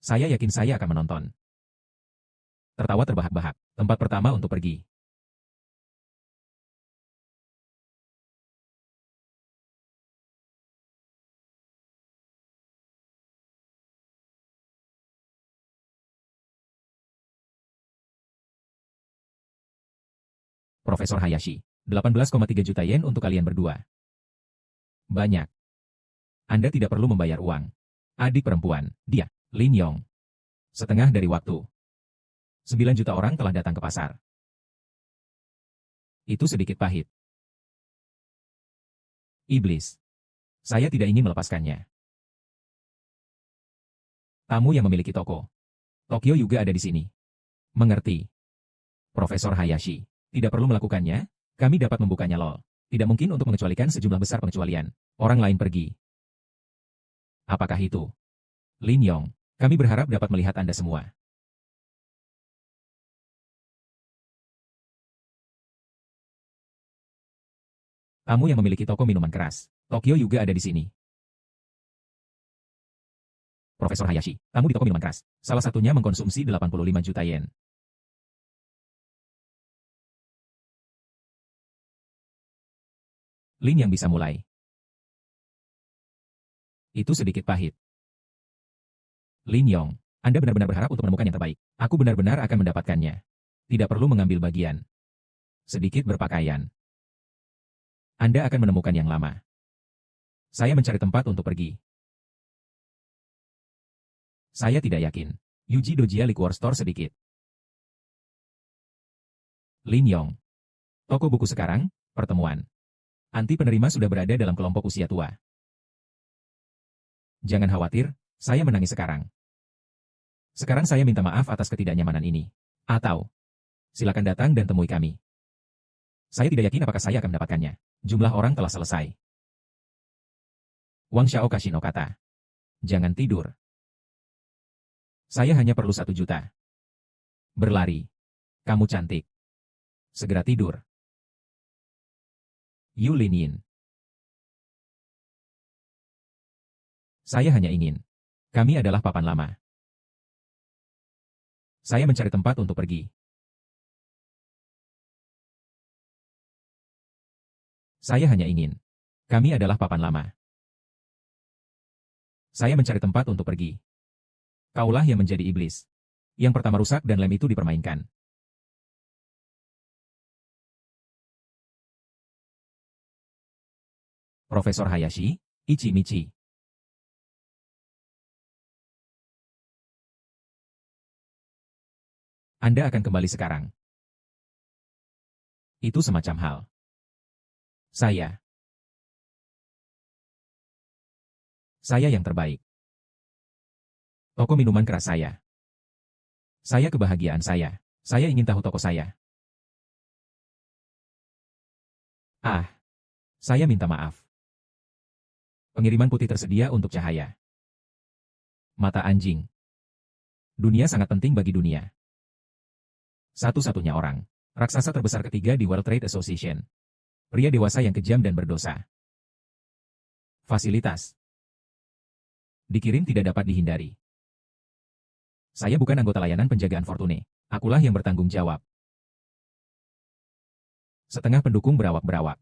Saya yakin saya akan menonton. Tertawa terbahak-bahak. Tempat pertama untuk pergi. Profesor Hayashi. 18,3 juta yen untuk kalian berdua. Banyak. Anda tidak perlu membayar uang. Adik perempuan, dia, Lin Yong. Setengah dari waktu. 9 juta orang telah datang ke pasar. Itu sedikit pahit. Iblis. Saya tidak ingin melepaskannya. Tamu yang memiliki toko. Tokyo juga ada di sini. Mengerti. Profesor Hayashi. Tidak perlu melakukannya, kami dapat membukanya lol. Tidak mungkin untuk mengecualikan sejumlah besar pengecualian. Orang lain pergi. Apakah itu? Lin Yong, kami berharap dapat melihat Anda semua. Tamu yang memiliki toko minuman keras. Tokyo juga ada di sini. Profesor Hayashi, tamu di toko minuman keras. Salah satunya mengkonsumsi 85 juta yen. Lin yang bisa mulai. Itu sedikit pahit. Lin Yong, Anda benar-benar berharap untuk menemukan yang terbaik. Aku benar-benar akan mendapatkannya. Tidak perlu mengambil bagian. Sedikit berpakaian. Anda akan menemukan yang lama. Saya mencari tempat untuk pergi. Saya tidak yakin. Yuji Dojia Liquor Store sedikit. Lin Yong. Toko buku sekarang, pertemuan. Anti penerima sudah berada dalam kelompok usia tua. Jangan khawatir, saya menangis sekarang. Sekarang saya minta maaf atas ketidaknyamanan ini. Atau, silakan datang dan temui kami. Saya tidak yakin apakah saya akan mendapatkannya. Jumlah orang telah selesai. Wang Xiao Kashino kata. Jangan tidur. Saya hanya perlu 1 juta. Berlari. Kamu cantik. Segera tidur. Yu Linyin. Saya hanya ingin. Kami adalah papan lama. Saya mencari tempat untuk pergi. Saya hanya ingin. Kami adalah papan lama. Saya mencari tempat untuk pergi. Kaulah yang menjadi iblis. Yang pertama rusak dan lem itu dipermainkan. Profesor Hayashi, Ichimichi. Anda akan kembali sekarang. Itu semacam hal. Saya yang terbaik. Toko minuman keras saya. Saya kebahagiaan saya. Saya ingin tahu toko saya. Ah, saya minta maaf. Pengiriman putih tersedia untuk cahaya. Mata anjing. Dunia sangat penting bagi dunia. Satu-satunya orang. Raksasa terbesar ketiga di World Trade Association. Pria dewasa yang kejam dan berdosa. Fasilitas. Dikirim tidak dapat dihindari. Saya bukan anggota layanan penjagaan Fortune. Akulah yang bertanggung jawab. Setengah pendukung berawak-berawak.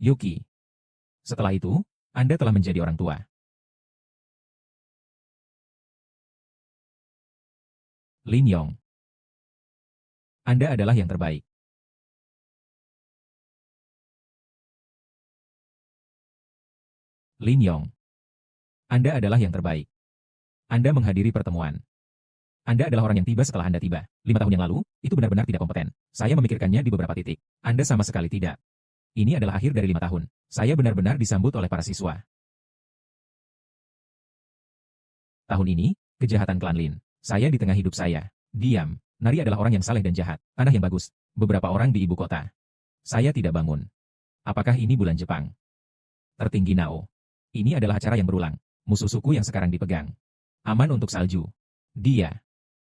Yuki. Setelah itu, Anda telah menjadi orang tua. Lin Yong. Anda adalah yang terbaik. Lin Yong. Anda adalah yang terbaik. Anda menghadiri pertemuan. Anda adalah orang yang tiba setelah Anda tiba. 5 tahun yang lalu, itu benar-benar tidak kompeten. Saya memikirkannya di beberapa titik. Anda sama sekali tidak. Ini adalah akhir dari 5 tahun. Saya benar-benar disambut oleh para siswa. Tahun ini, kejahatan klan Lin. Saya di tengah hidup saya. Diam. Nari adalah orang yang saleh dan jahat. Tanah yang bagus. Beberapa orang di ibu kota. Saya tidak bangun. Apakah ini bulan Jepang? Tertinggi Nao. Ini adalah acara yang berulang. Musuh suku yang sekarang dipegang. Aman untuk salju. Dia.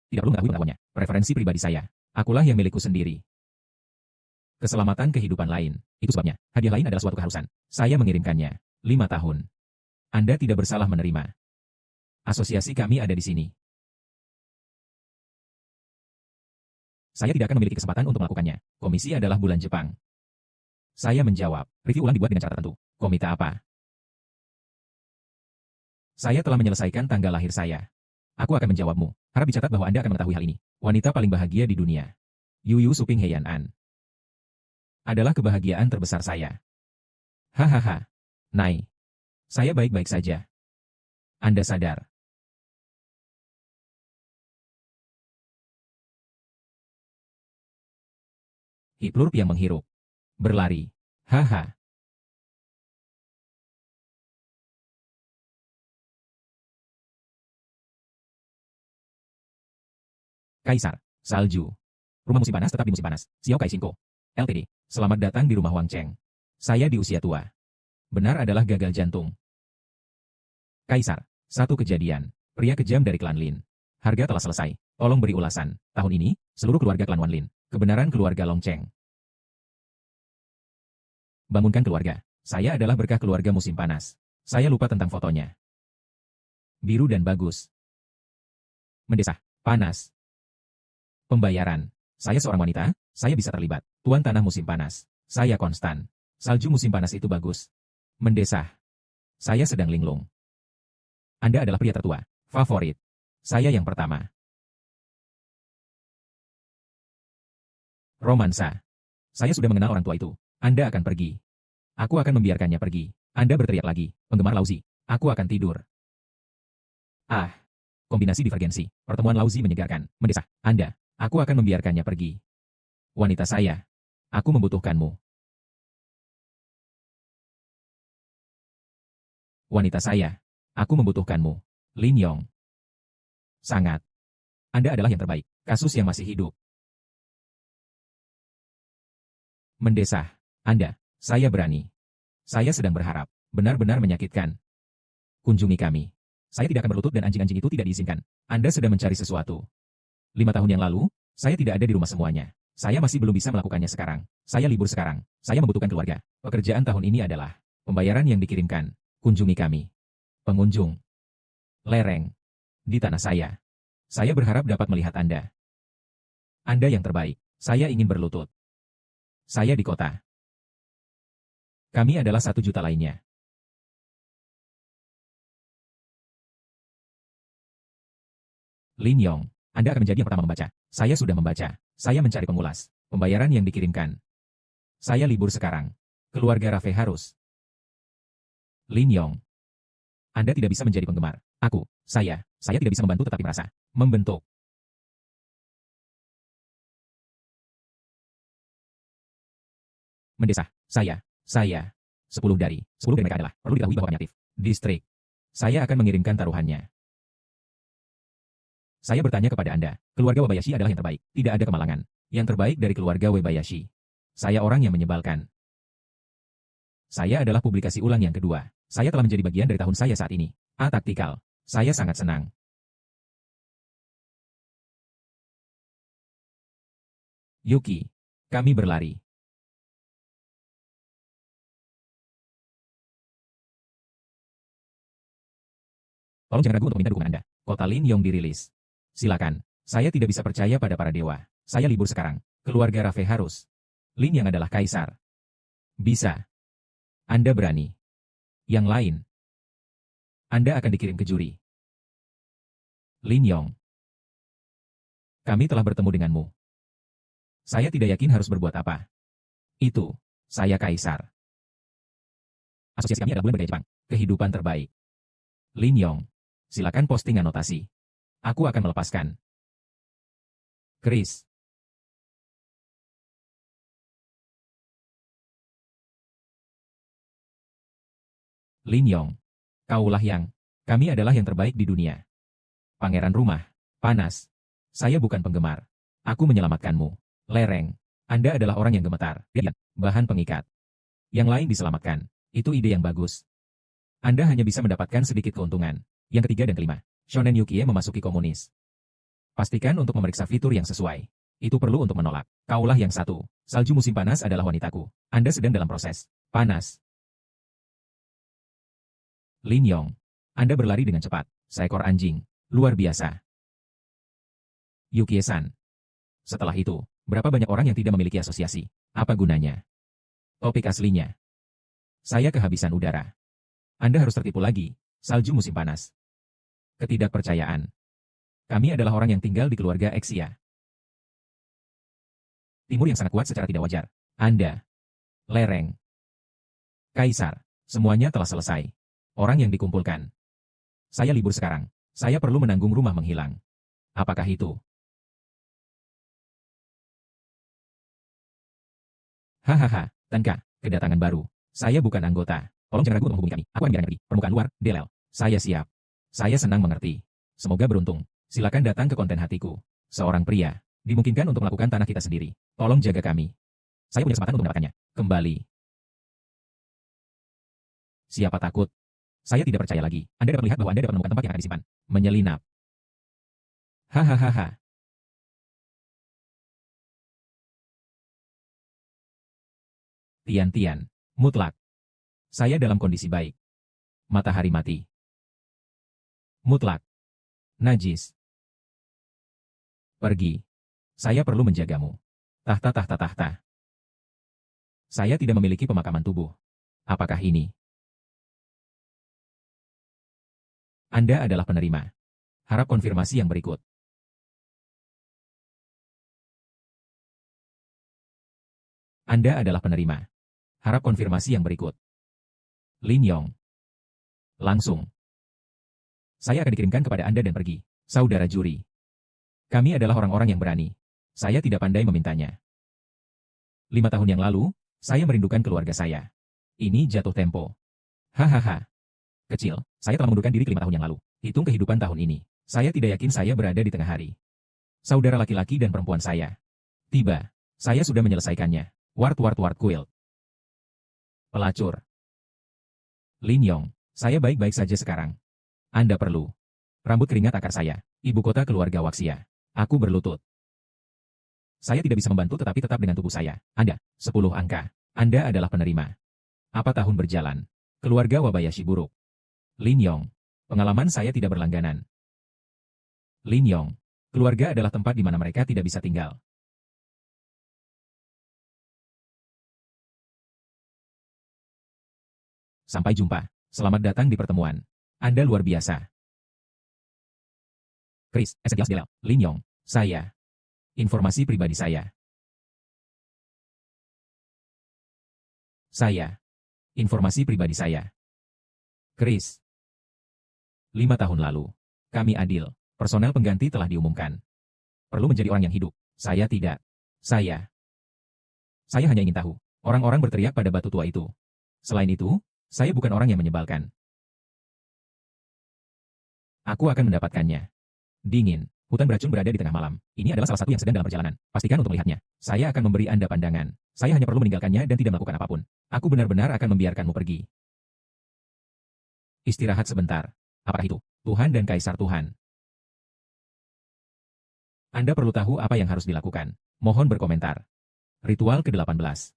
Tidak perlu mengetahui pengetahuannya. Preferensi pribadi saya. Akulah yang milikku sendiri. Keselamatan kehidupan lain. Itu sebabnya, hadiah lain adalah suatu keharusan. Saya mengirimkannya. 5 tahun. Anda tidak bersalah menerima. Asosiasi kami ada di sini. Saya tidak akan memiliki kesempatan untuk melakukannya. Komisi adalah bulan Jepang. Saya menjawab. Review ulang dibuat dengan cara tertentu. Komite apa? Saya telah menyelesaikan tanggal lahir saya. Aku akan menjawabmu. Harap dicatat bahwa Anda akan mengetahui hal ini. Wanita paling bahagia di dunia. Yuyu Suping Heian An. Adalah kebahagiaan terbesar saya. Hahaha. Nai. Saya baik-baik saja. Anda sadar. Hiplurp yang menghirup. Berlari. Haha. Kaisar. Salju. Rumah musim panas tetap di musim panas. Xiao Kaishinko. Ltd. Selamat datang di rumah Wang Cheng. Saya di usia tua. Benar adalah gagal jantung. Kaisar. Satu kejadian. Pria kejam dari klan Lin. Harga telah selesai. Tolong beri ulasan. Tahun ini, seluruh keluarga klan Wan Lin. Kebenaran keluarga Long Cheng. Bangunkan keluarga. Saya adalah berkah keluarga musim panas. Saya lupa tentang fotonya. Biru dan bagus. Mendesah. Panas. Pembayaran. Saya seorang wanita, saya bisa terlibat. Tuan tanah musim panas. Saya konstan. Salju musim panas itu bagus. Mendesah. Saya sedang linglung. Anda adalah pria tertua. Favorit. Saya yang pertama. Romansa. Saya sudah mengenal orang tua itu. Anda akan pergi. Aku akan membiarkannya pergi. Anda berteriak lagi. Penggemar Lauzi. Aku akan tidur. Ah. Kombinasi divergensi. Pertemuan Lauzi menyegarkan. Mendesah. Anda. Aku akan membiarkannya pergi. Wanita saya. Aku membutuhkanmu. Wanita saya. Aku membutuhkanmu. Lin Yong. Sangat. Anda adalah yang terbaik. Kasus yang masih hidup. Mendesah. Anda. Saya berani. Saya sedang berharap. Benar-benar menyakitkan. Kunjungi kami. Saya tidak akan berlutut dan anjing-anjing itu tidak diizinkan. Anda sedang mencari sesuatu. 5 tahun yang lalu, saya tidak ada di rumah semuanya. Saya masih belum bisa melakukannya sekarang. Saya libur sekarang. Saya membutuhkan keluarga. Pekerjaan tahun ini adalah pembayaran yang dikirimkan. Kunjungi kami. Pengunjung. Lereng. Di tanah saya. Saya berharap dapat melihat Anda. Anda yang terbaik. Saya ingin berlutut. Saya di kota. Kami adalah 1 juta lainnya. Lin Yong. Anda akan menjadi yang pertama membaca. Saya sudah membaca. Saya mencari pengulas. Pembayaran yang dikirimkan. Saya libur sekarang. Keluarga Rafe harus. Lin Yong. Anda tidak bisa menjadi penggemar. Saya tidak bisa membantu tetapi merasa. Membentuk. Mendesah. Saya. 10 dari mereka adalah, perlu diketahui bahwa kami aktif. Distrik. Saya akan mengirimkan taruhannya. Saya bertanya kepada Anda, keluarga Wabayashi adalah yang terbaik. Tidak ada kemalangan. Yang terbaik dari keluarga Wabayashi. Saya orang yang menyebalkan. Saya adalah publikasi ulang yang kedua. Saya telah menjadi bagian dari tahun saya saat ini. Taktikal. Saya sangat senang. Yuki. Kami berlari. Tolong jangan ragu untuk meminta dukungan Anda. Kota Lin Yong dirilis. Silakan. Saya tidak bisa percaya pada para dewa. Saya libur sekarang. Keluarga Rafe harus. Lin yang adalah kaisar. Bisa. Anda berani. Yang lain. Anda akan dikirim ke juri. Lin Yong. Kami telah bertemu denganmu. Saya tidak yakin harus berbuat apa. Itu. Saya kaisar. Asosiasi kami adalah bulan bergaya Jepang. Kehidupan terbaik. Lin Yong. Silakan posting anotasi. Aku akan melepaskan. Chris. Lin Yong. Kaulah yang. Kami adalah yang terbaik di dunia. Pangeran rumah. Panas. Saya bukan penggemar. Aku menyelamatkanmu. Lereng. Anda adalah orang yang gemetar. Bahan pengikat. Yang lain diselamatkan. Itu ide yang bagus. Anda hanya bisa mendapatkan sedikit keuntungan. Yang ketiga dan kelima. Shonen Yukie memasuki komunis. Pastikan untuk memeriksa fitur yang sesuai. Itu perlu untuk menolak. Kaulah yang 1. Salju musim panas adalah wanitaku. Anda sedang dalam proses. Panas. Lin Yong. Anda berlari dengan cepat. Seekor anjing. Luar biasa. Yukie-san. Setelah itu, berapa banyak orang yang tidak memiliki asosiasi? Apa gunanya? Topik aslinya. Saya kehabisan udara. Anda harus tertipu lagi. Salju musim panas. Ketidakpercayaan. Kami adalah orang yang tinggal di keluarga Exia. Timur yang sangat kuat secara tidak wajar. Anda. Lereng. Kaisar. Semuanya telah selesai. Orang yang dikumpulkan. Saya libur sekarang. Saya perlu menanggung rumah menghilang. Apakah itu? Hahaha, Tanka, kedatangan baru. Saya bukan anggota. Tolong jangan ragu untuk menghubungi kami. Aku akan biarkan pergi. Permukaan luar, Delel. Saya siap. Saya senang mengerti. Semoga beruntung. Silakan datang ke konten hatiku. Seorang pria. Dimungkinkan untuk melakukan tanah kita sendiri. Tolong jaga kami. Saya punya kesempatan untuk mendapatkannya. Kembali. Siapa takut? Saya tidak percaya lagi. Anda dapat melihat bahwa Anda dapat menemukan tempat yang akan disimpan. Menyelinap. Hahaha. Tian-tian. Mutlak. Saya dalam kondisi baik. Matahari mati. Mutlak. Najis. Pergi. Saya perlu menjagamu. Tahta tahta tahta. Saya tidak memiliki pemakaman tubuh. Apakah ini? Anda adalah penerima. Harap konfirmasi yang berikut. Anda adalah penerima. Harap konfirmasi yang berikut. Lin Yong. Langsung. Saya akan dikirimkan kepada Anda dan pergi. Saudara juri. Kami adalah orang-orang yang berani. Saya tidak pandai memintanya. 5 tahun yang lalu, saya merindukan keluarga saya. Ini jatuh tempo. Hahaha. Kecil, saya telah mengundurkan diri 5 tahun yang lalu. Hitung kehidupan tahun ini. Saya tidak yakin saya berada di tengah hari. Saudara laki-laki dan perempuan saya. Tiba. Saya sudah menyelesaikannya. Wart wart wart quilt. Pelacur. Lin Yong, saya baik-baik saja sekarang. Anda perlu. Rambut keringat akar saya. Ibu kota keluarga Waxia. Aku berlutut. Saya tidak bisa membantu tetapi tetap dengan tubuh saya. Anda, 10 angka. Anda adalah penerima. Apa tahun berjalan? Keluarga Wabayashi buruk. Lin Yong, pengalaman saya tidak berlangganan. Lin Yong, keluarga adalah tempat di mana mereka tidak bisa tinggal. Sampai jumpa. Selamat datang di pertemuan. Anda luar biasa. Chris, Ezekiel Delel, Lin Yong, saya. Informasi pribadi saya. Saya. Informasi pribadi saya. Chris. 5 tahun lalu. Kami adil. Personel pengganti telah diumumkan. Perlu menjadi orang yang hidup. Saya tidak. Saya. Saya hanya ingin tahu. Orang-orang berteriak pada batu tua itu. Selain itu, saya bukan orang yang menyebalkan. Aku akan mendapatkannya. Dingin. Hutan beracun berada di tengah malam. Ini adalah salah satu yang sedang dalam perjalanan. Pastikan untuk melihatnya. Saya akan memberi Anda pandangan. Saya hanya perlu meninggalkannya dan tidak melakukan apapun. Aku benar-benar akan membiarkanmu pergi. Istirahat sebentar. Apakah itu? Tuhan dan Kaisar Tuhan. Anda perlu tahu apa yang harus dilakukan. Mohon berkomentar. Ritual ke-18.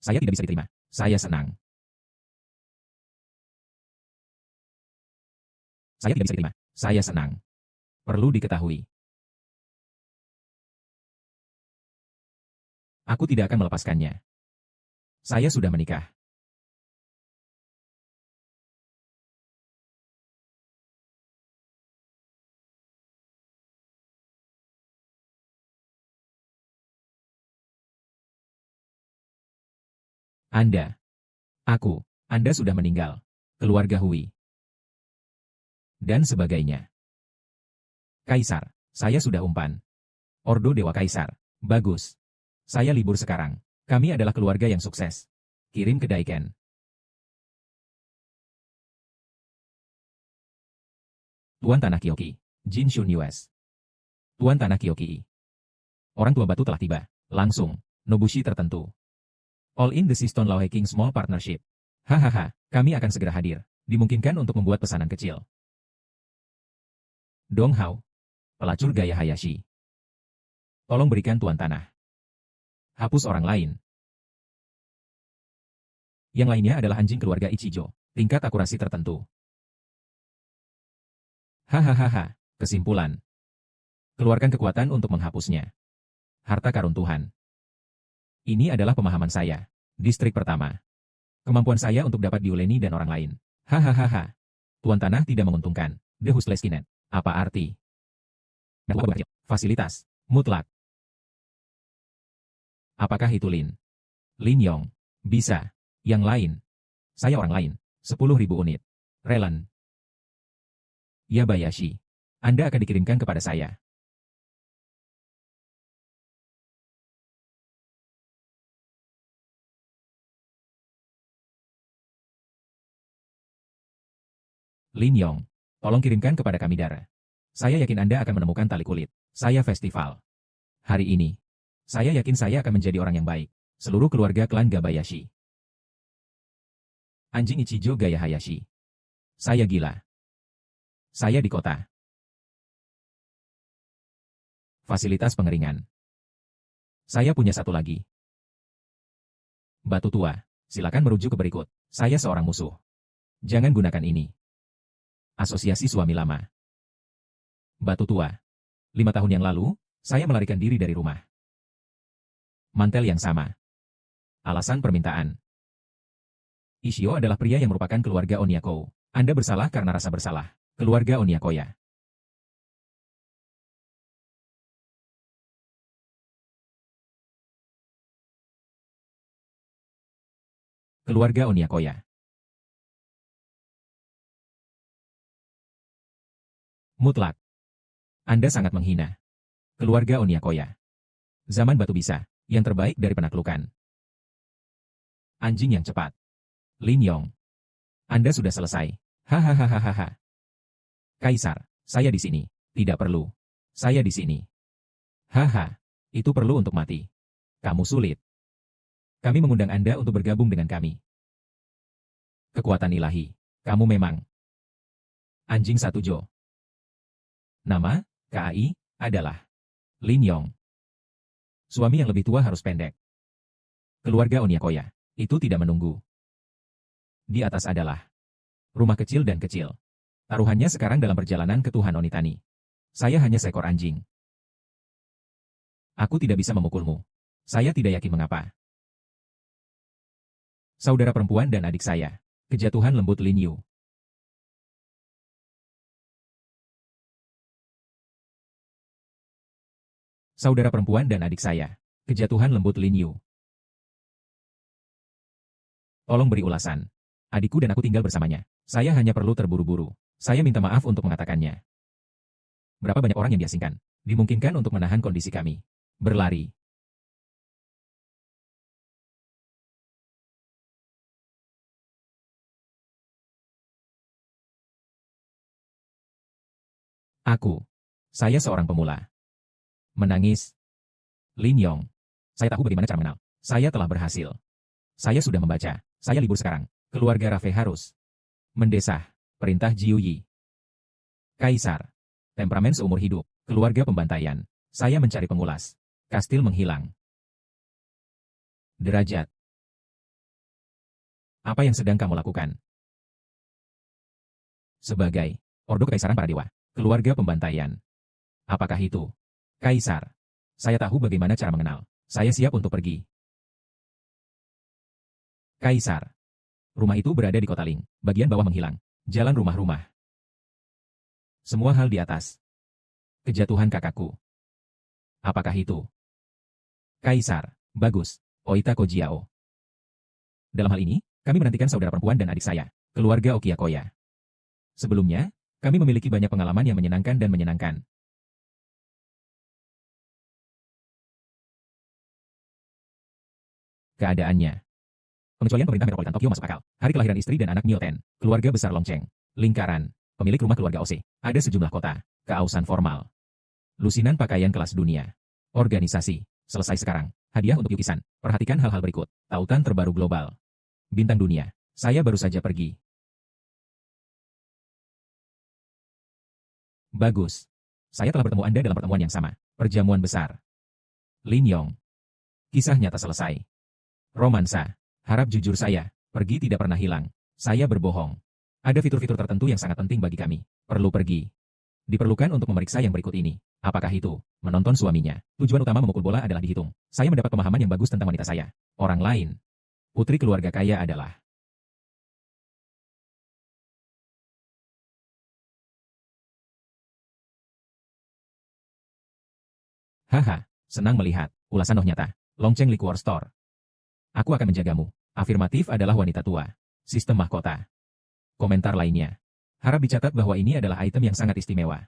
Saya tidak bisa diterima. Saya senang. Saya tidak bisa diterima. Saya senang. Perlu diketahui. Aku tidak akan melepaskannya. Saya sudah menikah. Anda. Aku. Anda sudah meninggal. Keluarga Hui. Dan sebagainya. Kaisar. Saya sudah umpan. Ordo Dewa Kaisar. Bagus. Saya libur sekarang. Kami adalah keluarga yang sukses. Kirim ke Daiken. Tuan Tanah Kyoki. Jin Shun Yues. Tuan Tanah Kyoki. Orang tua batu telah tiba. Langsung. Nobushi tertentu. All in the Siston Laohe King Small Partnership. Hahaha, kami akan segera hadir. Dimungkinkan untuk membuat pesanan kecil. Dong Hao. Pelacur gaya Hayashi. Tolong berikan Tuan Tanah. Hapus orang lain. Yang lainnya adalah anjing keluarga Ichijo. Tingkat akurasi tertentu. Hahaha, kesimpulan. Keluarkan kekuatan untuk menghapusnya. Harta karun Tuhan. Ini adalah pemahaman saya. Distrik pertama. Kemampuan saya untuk dapat diuleni dan orang lain. Hahaha. Tuan Tanah tidak menguntungkan. The Hustless Kinet. Apa arti? Fasilitas. Mutlak. Apakah itu Lin? Lin Yong. Bisa. Yang lain. Saya orang lain. 10.000 unit. Relan. Yabayashi. Anda akan dikirimkan kepada saya. Lin Yong. Tolong kirimkan kepada kami darah. Saya yakin Anda akan menemukan tali kulit. Saya festival. Hari ini. Saya yakin saya akan menjadi orang yang baik. Seluruh keluarga klan Gabayashi. Anjing Ichijo gaya Hayashi. Saya gila. Saya di kota. Fasilitas pengeringan. Saya punya satu lagi. Batu tua. Silakan merujuk ke berikut. Saya seorang musuh. Jangan gunakan ini. Asosiasi suami lama. Batu tua. 5 tahun yang lalu, saya melarikan diri dari rumah. Mantel yang sama. Alasan permintaan. Ishio adalah pria yang merupakan keluarga Onyako. Anda bersalah karena rasa bersalah. Keluarga Onyakoya. Keluarga Onyakoya. Mutlak. Anda sangat menghina. Keluarga Onyakoya. Zaman batu bisa. Yang terbaik dari penaklukan. Anjing yang cepat. Lin Yong. Anda sudah selesai. Hahaha. Kaisar, saya di sini. Tidak perlu. Saya di sini. Haha. Itu perlu untuk mati. Kamu sulit. Kami mengundang Anda untuk bergabung dengan kami. Kekuatan ilahi. Kamu memang. Anjing satu Jo. Nama, KAI, adalah Lin Yong. Suami yang lebih tua harus pendek. Keluarga Onyakoya. Itu tidak menunggu. Di atas adalah rumah kecil dan kecil. Taruhannya sekarang dalam perjalanan ke Tuhan Onitani. Saya hanya seekor anjing. Aku tidak bisa memukulmu. Saya tidak yakin mengapa. Saudara perempuan dan adik saya. Kejatuhan lembut Lin Yu. Saudara perempuan dan adik saya. Kejatuhan lembut Lin Yu. Tolong beri ulasan. Adikku dan aku tinggal bersamanya. Saya hanya perlu terburu-buru. Saya minta maaf untuk mengatakannya. Berapa banyak orang yang diasingkan? Dimungkinkan untuk menahan kondisi kami. Berlari. Saya seorang pemula. Menangis. Lin Yong. Saya tahu bagaimana cara mengenal. Saya telah berhasil. Saya sudah membaca. Saya libur sekarang. Keluarga Rafe harus mendesah. Perintah Jiu Yi. Kaisar. Temperamen seumur hidup. Keluarga pembantaian. Saya mencari pengulas. Kastil menghilang. Derajat. Apa yang sedang kamu lakukan? Sebagai Ordo Kekaisaran Para Dewa. Keluarga pembantaian. Apakah itu? Kaisar. Saya tahu bagaimana cara mengenal. Saya siap untuk pergi. Kaisar. Rumah itu berada di kota Ling. Bagian bawah menghilang. Jalan rumah-rumah. Semua hal di atas. Kejatuhan kakakku. Apakah itu? Kaisar. Bagus. Oita Kojiao. Dalam hal ini, kami menantikan saudara perempuan dan adik saya. Keluarga Okiakoya. Sebelumnya, kami memiliki banyak pengalaman yang menyenangkan dan menyenangkan. Keadaannya. Pengecualian pemerintah metropolitan Tokyo masuk akal. Hari kelahiran istri dan anak Myoten. Keluarga besar Longcheng. Lingkaran. Pemilik rumah keluarga Ose. Ada sejumlah kota. Keausan formal. Lusinan pakaian kelas dunia. Organisasi. Selesai sekarang. Hadiah untuk Yukisan. Perhatikan hal-hal berikut. Tautan terbaru global. Bintang dunia. Saya baru saja pergi. Bagus. Saya telah bertemu Anda dalam pertemuan yang sama. Perjamuan besar. Lin Yong. Kisah nyata selesai. Romansa. Harap jujur saya. Pergi tidak pernah hilang. Saya berbohong. Ada fitur-fitur tertentu yang sangat penting bagi kami. Perlu pergi. Diperlukan untuk memeriksa yang berikut ini. Apakah itu? Menonton suaminya. Tujuan utama memukul bola adalah dihitung. Saya mendapat pemahaman yang bagus tentang wanita saya. Orang lain. Putri keluarga kaya adalah. Haha, senang melihat. Ulasan nyata. Longcheng Liquor Store. Aku akan menjagamu. Afirmatif adalah wanita tua. Sistem mahkota. Komentar lainnya. Harap dicatat bahwa ini adalah item yang sangat istimewa.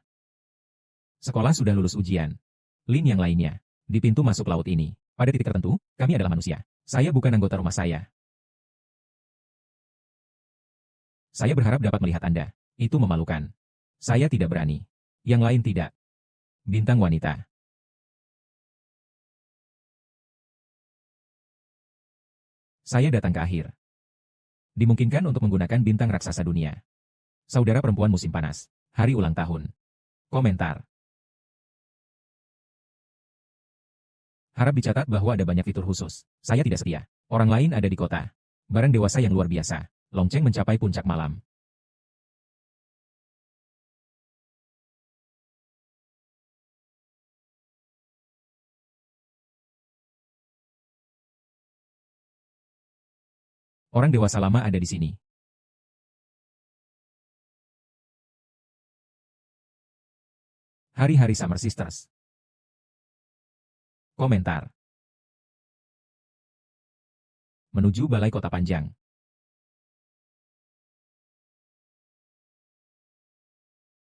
Sekolah sudah lulus ujian. Lin yang lainnya. Di pintu masuk laut ini. Pada titik tertentu, kami adalah manusia. Saya bukan anggota rumah saya. Saya berharap dapat melihat Anda. Itu memalukan. Saya tidak berani. Yang lain tidak. Bintang wanita. Saya datang ke akhir. Dimungkinkan untuk menggunakan bintang raksasa dunia. Saudara perempuan musim panas. Hari ulang tahun. Komentar. Harap dicatat bahwa ada banyak fitur khusus. Saya tidak setia. Orang lain ada di kota. Barang dewasa yang luar biasa. Lonceng mencapai puncak malam. Orang dewasa lama ada di sini. Hari-hari Summer Sisters. Komentar. Menuju Balai Kota Panjang.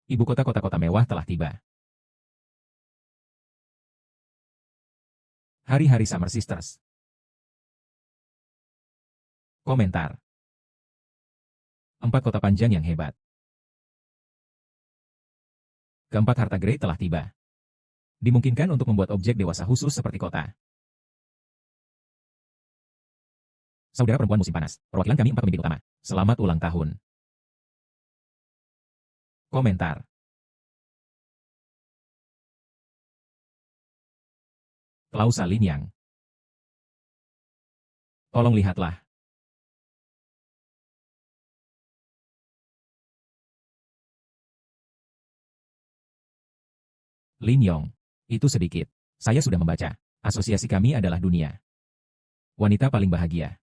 Ibu kota-kota mewah telah tiba. Hari-hari Summer Sisters. Komentar. 4 kota panjang yang hebat. Keempat harta Grey telah tiba. Dimungkinkan untuk membuat objek dewasa khusus seperti kota. Saudara perempuan musim panas, perwakilan kami 4 pemimpin utama. Selamat ulang tahun. Komentar. Klausa Lin Yang. Tolong lihatlah. Lin Yong. Itu sedikit. Saya sudah membaca. Asosiasi kami adalah dunia. Wanita paling bahagia.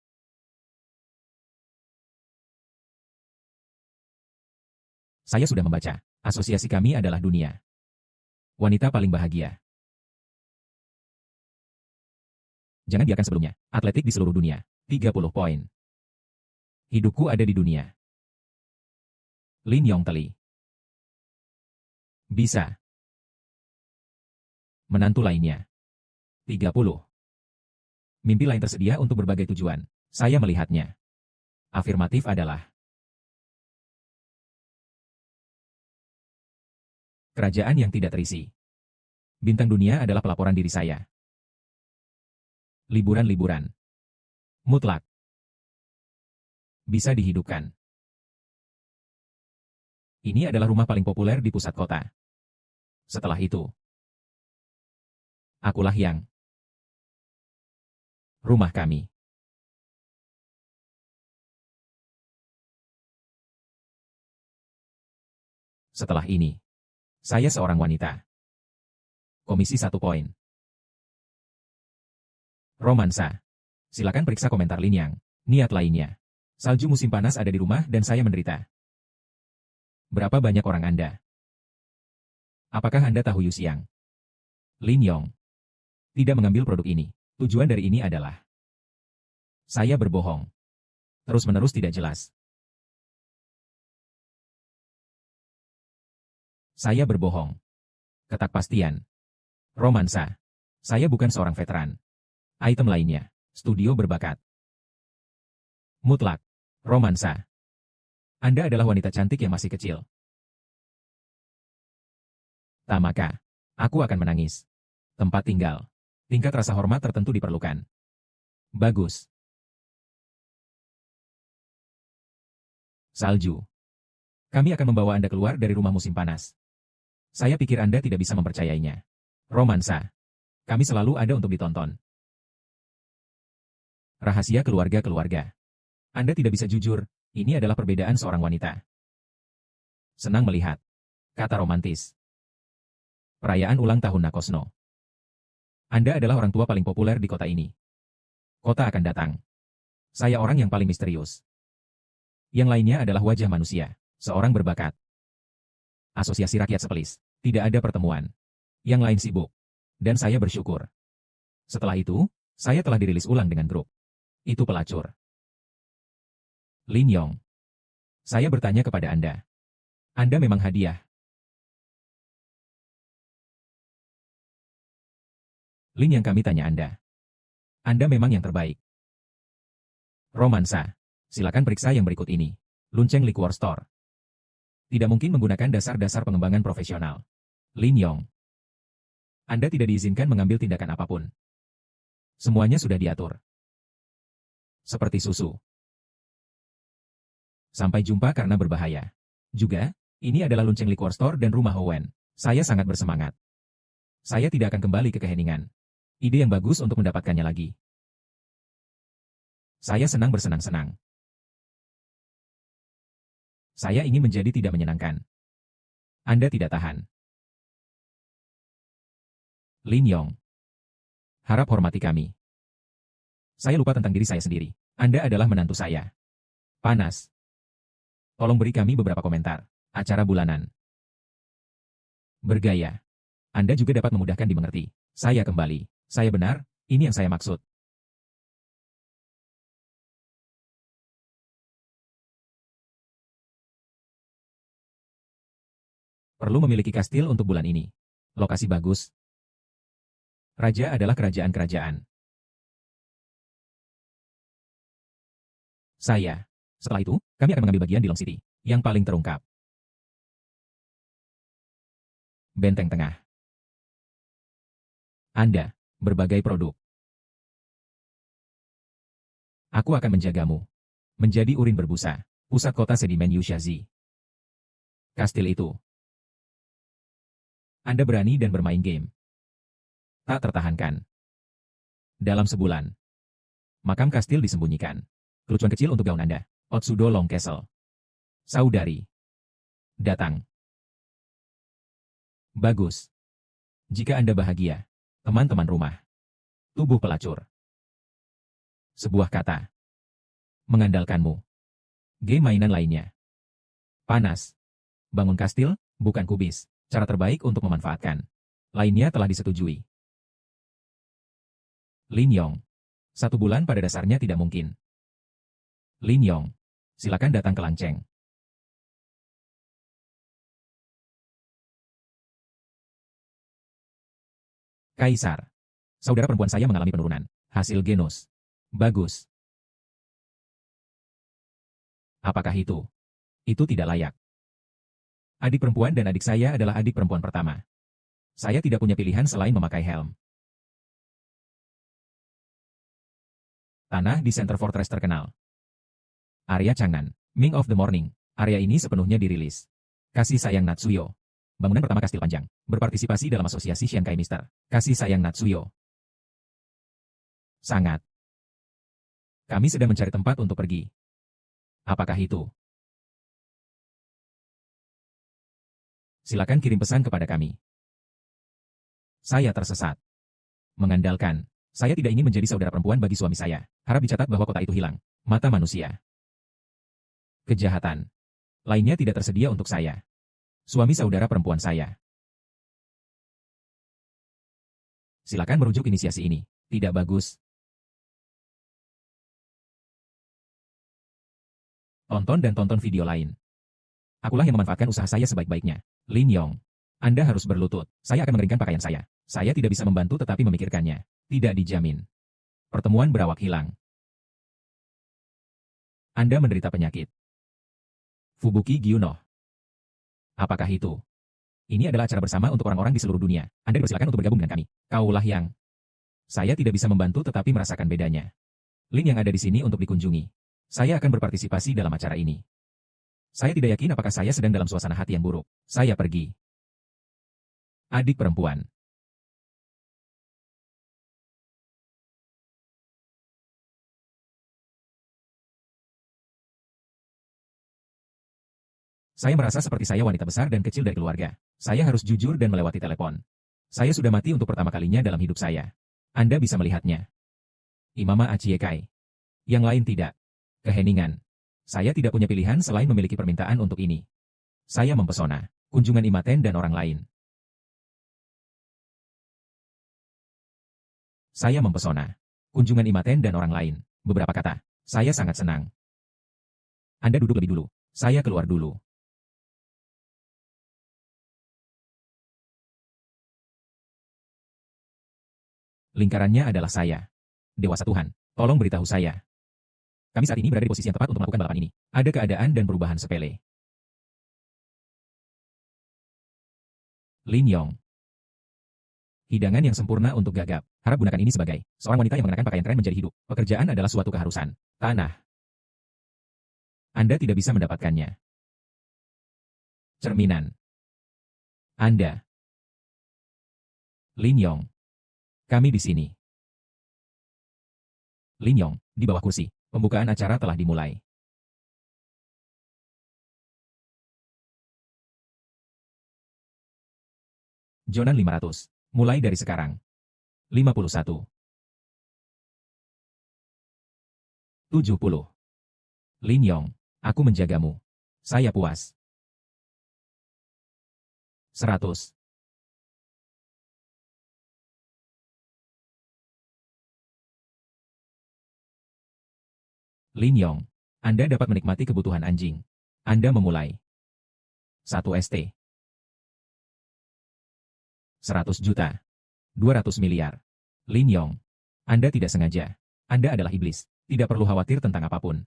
Saya sudah membaca. Asosiasi kami adalah dunia. Wanita paling bahagia. Jangan biarkan sebelumnya. Atletik di seluruh dunia. 30 poin. Hidupku ada di dunia. Lin Yong Teli. Bisa. Menantu lainnya. 30. Mimpi lain tersedia untuk berbagai tujuan. Saya melihatnya. Afirmatif adalah kerajaan yang tidak terisi. Bintang dunia adalah pelaporan diri saya. Liburan-liburan. Mutlak. Bisa dihidupkan. Ini adalah rumah paling populer di pusat kota. Setelah itu, akulah yang rumah kami. Setelah ini, saya seorang wanita. Komisi 1 poin. Romansa. Silakan periksa komentar Lin Yang. Niat lainnya. Salju musim panas ada di rumah dan saya menderita. Berapa banyak orang Anda? Apakah Anda tahu Yu Xiang? Lin Yong. Tidak mengambil produk ini. Tujuan dari ini adalah saya berbohong. Terus-menerus tidak jelas. Saya berbohong. Ketakpastian. Romansa. Saya bukan seorang veteran. Item lainnya. Studio berbakat. Mutlak. Romansa. Anda adalah wanita cantik yang masih kecil. Tamaka. Aku akan menangis. Tempat tinggal. Tingkat rasa hormat tertentu diperlukan. Bagus. Salju. Kami akan membawa Anda keluar dari rumah musim panas. Saya pikir Anda tidak bisa mempercayainya. Romansa. Kami selalu ada untuk ditonton. Rahasia keluarga-keluarga. Anda tidak bisa jujur, ini adalah perbedaan seorang wanita. Senang melihat. Kata romantis. Perayaan ulang tahun Nakosno. Anda adalah orang tua paling populer di kota ini. Kota akan datang. Saya orang yang paling misterius. Yang lainnya adalah wajah manusia, seorang berbakat. Asosiasi rakyat sepelis. Tidak ada pertemuan. Yang lain sibuk. Dan saya bersyukur. Setelah itu, saya telah dirilis ulang dengan grup. Itu pelacur. Lin Yong. Saya bertanya kepada Anda. Anda memang hadiah. Lin yang kami tanya Anda. Anda memang yang terbaik. Romansa. Silakan periksa yang berikut ini. Luncheng Liquor Store. Tidak mungkin menggunakan dasar-dasar pengembangan profesional. Lin Yong. Anda tidak diizinkan mengambil tindakan apapun. Semuanya sudah diatur. Seperti susu. Sampai jumpa karena berbahaya. Juga, ini adalah Luncheng Liquor Store dan rumah Howen. Saya sangat bersemangat. Saya tidak akan kembali ke keheningan. Ide yang bagus untuk mendapatkannya lagi. Saya senang bersenang-senang. Saya ingin menjadi tidak menyenangkan. Anda tidak tahan. Lin Yong. Harap hormati kami. Saya lupa tentang diri saya sendiri. Anda adalah menantu saya. Panas. Tolong beri kami beberapa komentar. Acara bulanan. Bergaya. Anda juga dapat memudahkan dimengerti. Saya kembali. Saya benar, ini yang saya maksud. Perlu memiliki kastil untuk bulan ini. Lokasi bagus. Raja adalah kerajaan-kerajaan. Saya. Setelah itu, kami akan mengambil bagian di Long City, yang paling terungkap. Benteng Tengah. Anda, berbagai produk. Aku akan menjagamu. Menjadi urin berbusa, pusat kota sedimen Yushazi. Kastil itu. Anda berani dan bermain game. Tak tertahankan. Dalam sebulan. Makam kastil disembunyikan. Kelucuan kecil untuk gaun Anda. Otsudo Long Castle. Saudari. Datang. Bagus. Jika Anda bahagia. Teman-teman rumah. Tubuh pelacur. Sebuah kata. Mengandalkanmu. Game mainan lainnya. Panas. Bangun kastil, bukan kubis. Cara terbaik untuk memanfaatkan. Lainnya telah disetujui. Lin Yong. 1 bulan pada dasarnya tidak mungkin. Lin Yong. Silakan datang ke Langcheng. Kaisar. Saudara perempuan saya mengalami penurunan. Hasil genus. Bagus. Apakah itu? Itu tidak layak. Adik perempuan dan adik saya adalah adik perempuan pertama. Saya tidak punya pilihan selain memakai helm. Tanah di Center Fortress terkenal. Area Chang'an, Ming of the Morning. Area ini sepenuhnya dirilis. Kasih sayang Natsuyo. Bangunan pertama kastil panjang. Berpartisipasi dalam asosiasi Shankai Mister. Kasih sayang Natsuyo. Sangat. Kami sedang mencari tempat untuk pergi. Apakah itu? Silakan kirim pesan kepada kami. Saya tersesat. Mengandalkan. Saya tidak ingin menjadi saudara perempuan bagi suami saya. Harap dicatat bahwa kota itu hilang. Mata manusia. Kejahatan. Lainnya tidak tersedia untuk saya. Suami saudara perempuan saya. Silakan merujuk inisiasi ini. Tidak bagus. Tonton dan tonton video lain. Akulah yang memanfaatkan usaha saya sebaik-baiknya. Lin Yong. Anda harus berlutut. Saya akan mengeringkan pakaian saya. Saya tidak bisa membantu tetapi memikirkannya. Tidak dijamin. Pertemuan berawak hilang. Anda menderita penyakit. Fubuki Gyuno. Apakah itu? Ini adalah acara bersama untuk orang-orang di seluruh dunia. Anda dipersilakan untuk bergabung dengan kami. Kaulah yang... Saya tidak bisa membantu tetapi merasakan bedanya. Lin yang ada di sini untuk dikunjungi. Saya akan berpartisipasi dalam acara ini. Saya tidak yakin apakah saya sedang dalam suasana hati yang buruk. Saya pergi. Adik perempuan. Saya merasa seperti saya wanita besar dan kecil dari keluarga. Saya harus jujur dan melewati telepon. Saya sudah mati untuk pertama kalinya dalam hidup saya. Anda bisa melihatnya. Imama Achiekai. Yang lain tidak. Keheningan. Saya tidak punya pilihan selain memiliki permintaan untuk ini. Saya mempesona. Kunjungan Imaten dan orang lain. Saya mempesona. Kunjungan Imaten dan orang lain. Beberapa kata. Saya sangat senang. Anda duduk lebih dulu. Saya keluar dulu. Lingkarannya adalah saya. Dewasa Tuhan, tolong beritahu saya. Kami saat ini berada di posisi yang tepat untuk melakukan balapan ini. Ada keadaan dan perubahan sepele. Lin Yong. Hidangan yang sempurna untuk gagap. Harap gunakan ini sebagai seorang wanita yang mengenakan pakaian keren menjadi hidup. Pekerjaan adalah suatu keharusan. Tanah. Anda tidak bisa mendapatkannya. Cerminan. Anda. Lin Yong. Kami di sini. Lin Yong, di bawah kursi. Pembukaan acara telah dimulai. Jonan 500. Mulai dari sekarang. 51. 70. Lin Yong, aku menjagamu. Saya puas. 100. Lin Yong, Anda dapat menikmati kebutuhan anjing. Anda memulai. 1 ST. 100 juta. 200 miliar. Lin Yong, Anda tidak sengaja. Anda adalah iblis. Tidak perlu khawatir tentang apapun.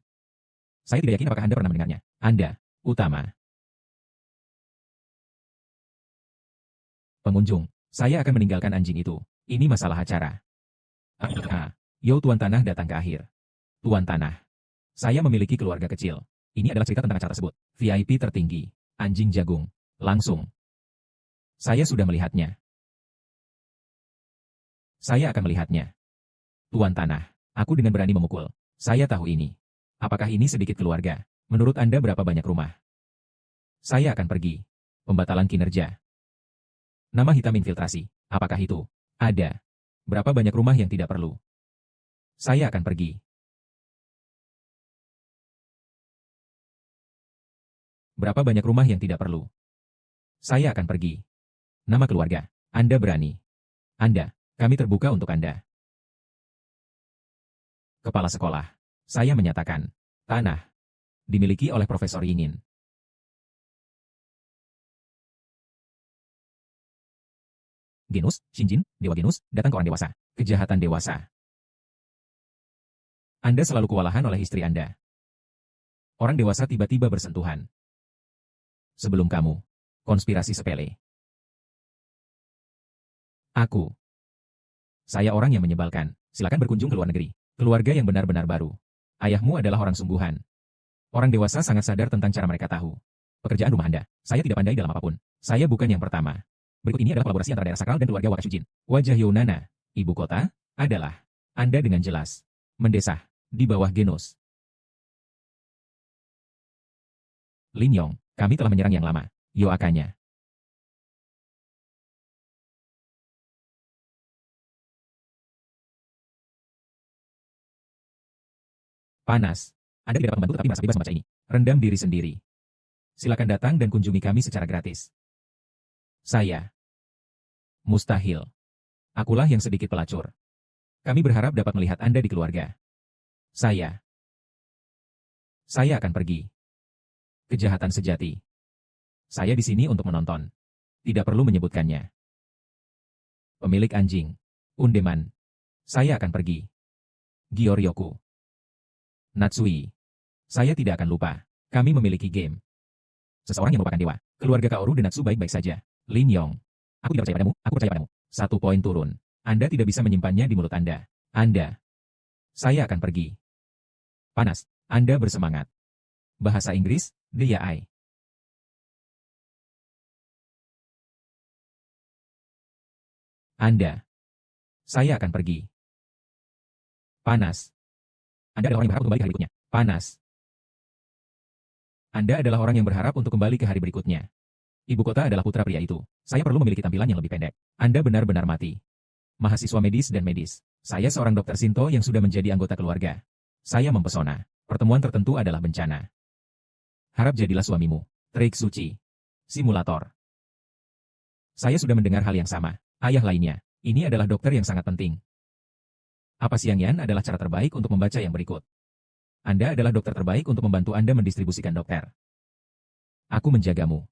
Saya tidak yakin apakah Anda pernah mendengarnya. Anda, utama. Pengunjung, saya akan meninggalkan anjing itu. Ini masalah acara. Yo Tuan Tanah datang ke akhir. Tuan Tanah. Saya memiliki keluarga kecil. Ini adalah cerita tentang acara tersebut. VIP tertinggi. Anjing jagung. Langsung. Saya sudah melihatnya. Saya akan melihatnya. Tuan Tanah. Aku dengan berani memukul. Saya tahu ini. Apakah ini sedikit keluarga? Menurut Anda berapa banyak rumah? Saya akan pergi. Pembatalan kinerja. Nama hitam infiltrasi. Apakah itu? Ada. Berapa banyak rumah yang tidak perlu? Saya akan pergi. Berapa banyak rumah yang tidak perlu? Saya akan pergi. Nama keluarga. Anda berani. Anda. Kami terbuka untuk Anda. Kepala sekolah. Saya menyatakan. Tanah. Dimiliki oleh Profesor Yingin. Genus, Shinjin, Dewa Genus, datang ke orang dewasa. Kejahatan dewasa. Anda selalu kewalahan oleh istri Anda. Orang dewasa tiba-tiba bersentuhan. Sebelum kamu. Konspirasi sepele. Aku. Saya orang yang menyebalkan. Silakan berkunjung ke luar negeri. Keluarga yang benar-benar baru. Ayahmu adalah orang sungguhan. Orang dewasa sangat sadar tentang cara mereka tahu. Pekerjaan rumah Anda. Saya tidak pandai dalam apapun. Saya bukan yang pertama. Berikut ini adalah kolaborasi antara daerah sakral dan keluarga Wakashujin. Wajah Yonana, ibu kota, adalah Anda dengan jelas. Mendesah, di bawah Genos. Lin Yong, kami telah menyerang yang lama. Yoakanya. Panas. Anda tidak dapat membantu tapi merasa bebas membaca ini. Rendam diri sendiri. Silakan datang dan kunjungi kami secara gratis. Saya. Mustahil. Akulah yang sedikit pelacur. Kami berharap dapat melihat Anda di keluarga. Saya. Saya akan pergi. Kejahatan sejati. Saya di sini untuk menonton. Tidak perlu menyebutkannya. Pemilik anjing. Undeman. Saya akan pergi. Gioryoku. Natsui. Saya tidak akan lupa. Kami memiliki game. Seseorang yang merupakan dewa. Keluarga Kaoru dan Natsu baik-baik saja. Lin Yong. Aku tidak percaya padamu, aku percaya padamu. 1 poin turun. Anda tidak bisa menyimpannya di mulut Anda. Anda. Saya akan pergi. Panas. Anda bersemangat. Bahasa Inggris, DIY. Anda. Saya akan pergi. Panas. Anda adalah orang yang berharap untuk kembali ke hari berikutnya. Panas. Anda adalah orang yang berharap untuk kembali ke hari berikutnya. Ibu kota adalah putra pria itu. Saya perlu memiliki tampilan yang lebih pendek. Anda benar-benar mati. Mahasiswa medis dan medis. Saya seorang dokter Shinto yang sudah menjadi anggota keluarga. Saya mempesona. Pertemuan tertentu adalah bencana. Harap jadilah suamimu. Trik suci. Simulator. Saya sudah mendengar hal yang sama. Ayah lainnya. Ini adalah dokter yang sangat penting. Apa siangnya adalah cara terbaik untuk membaca yang berikut. Anda adalah dokter terbaik untuk membantu Anda mendistribusikan dokter. Aku menjagamu.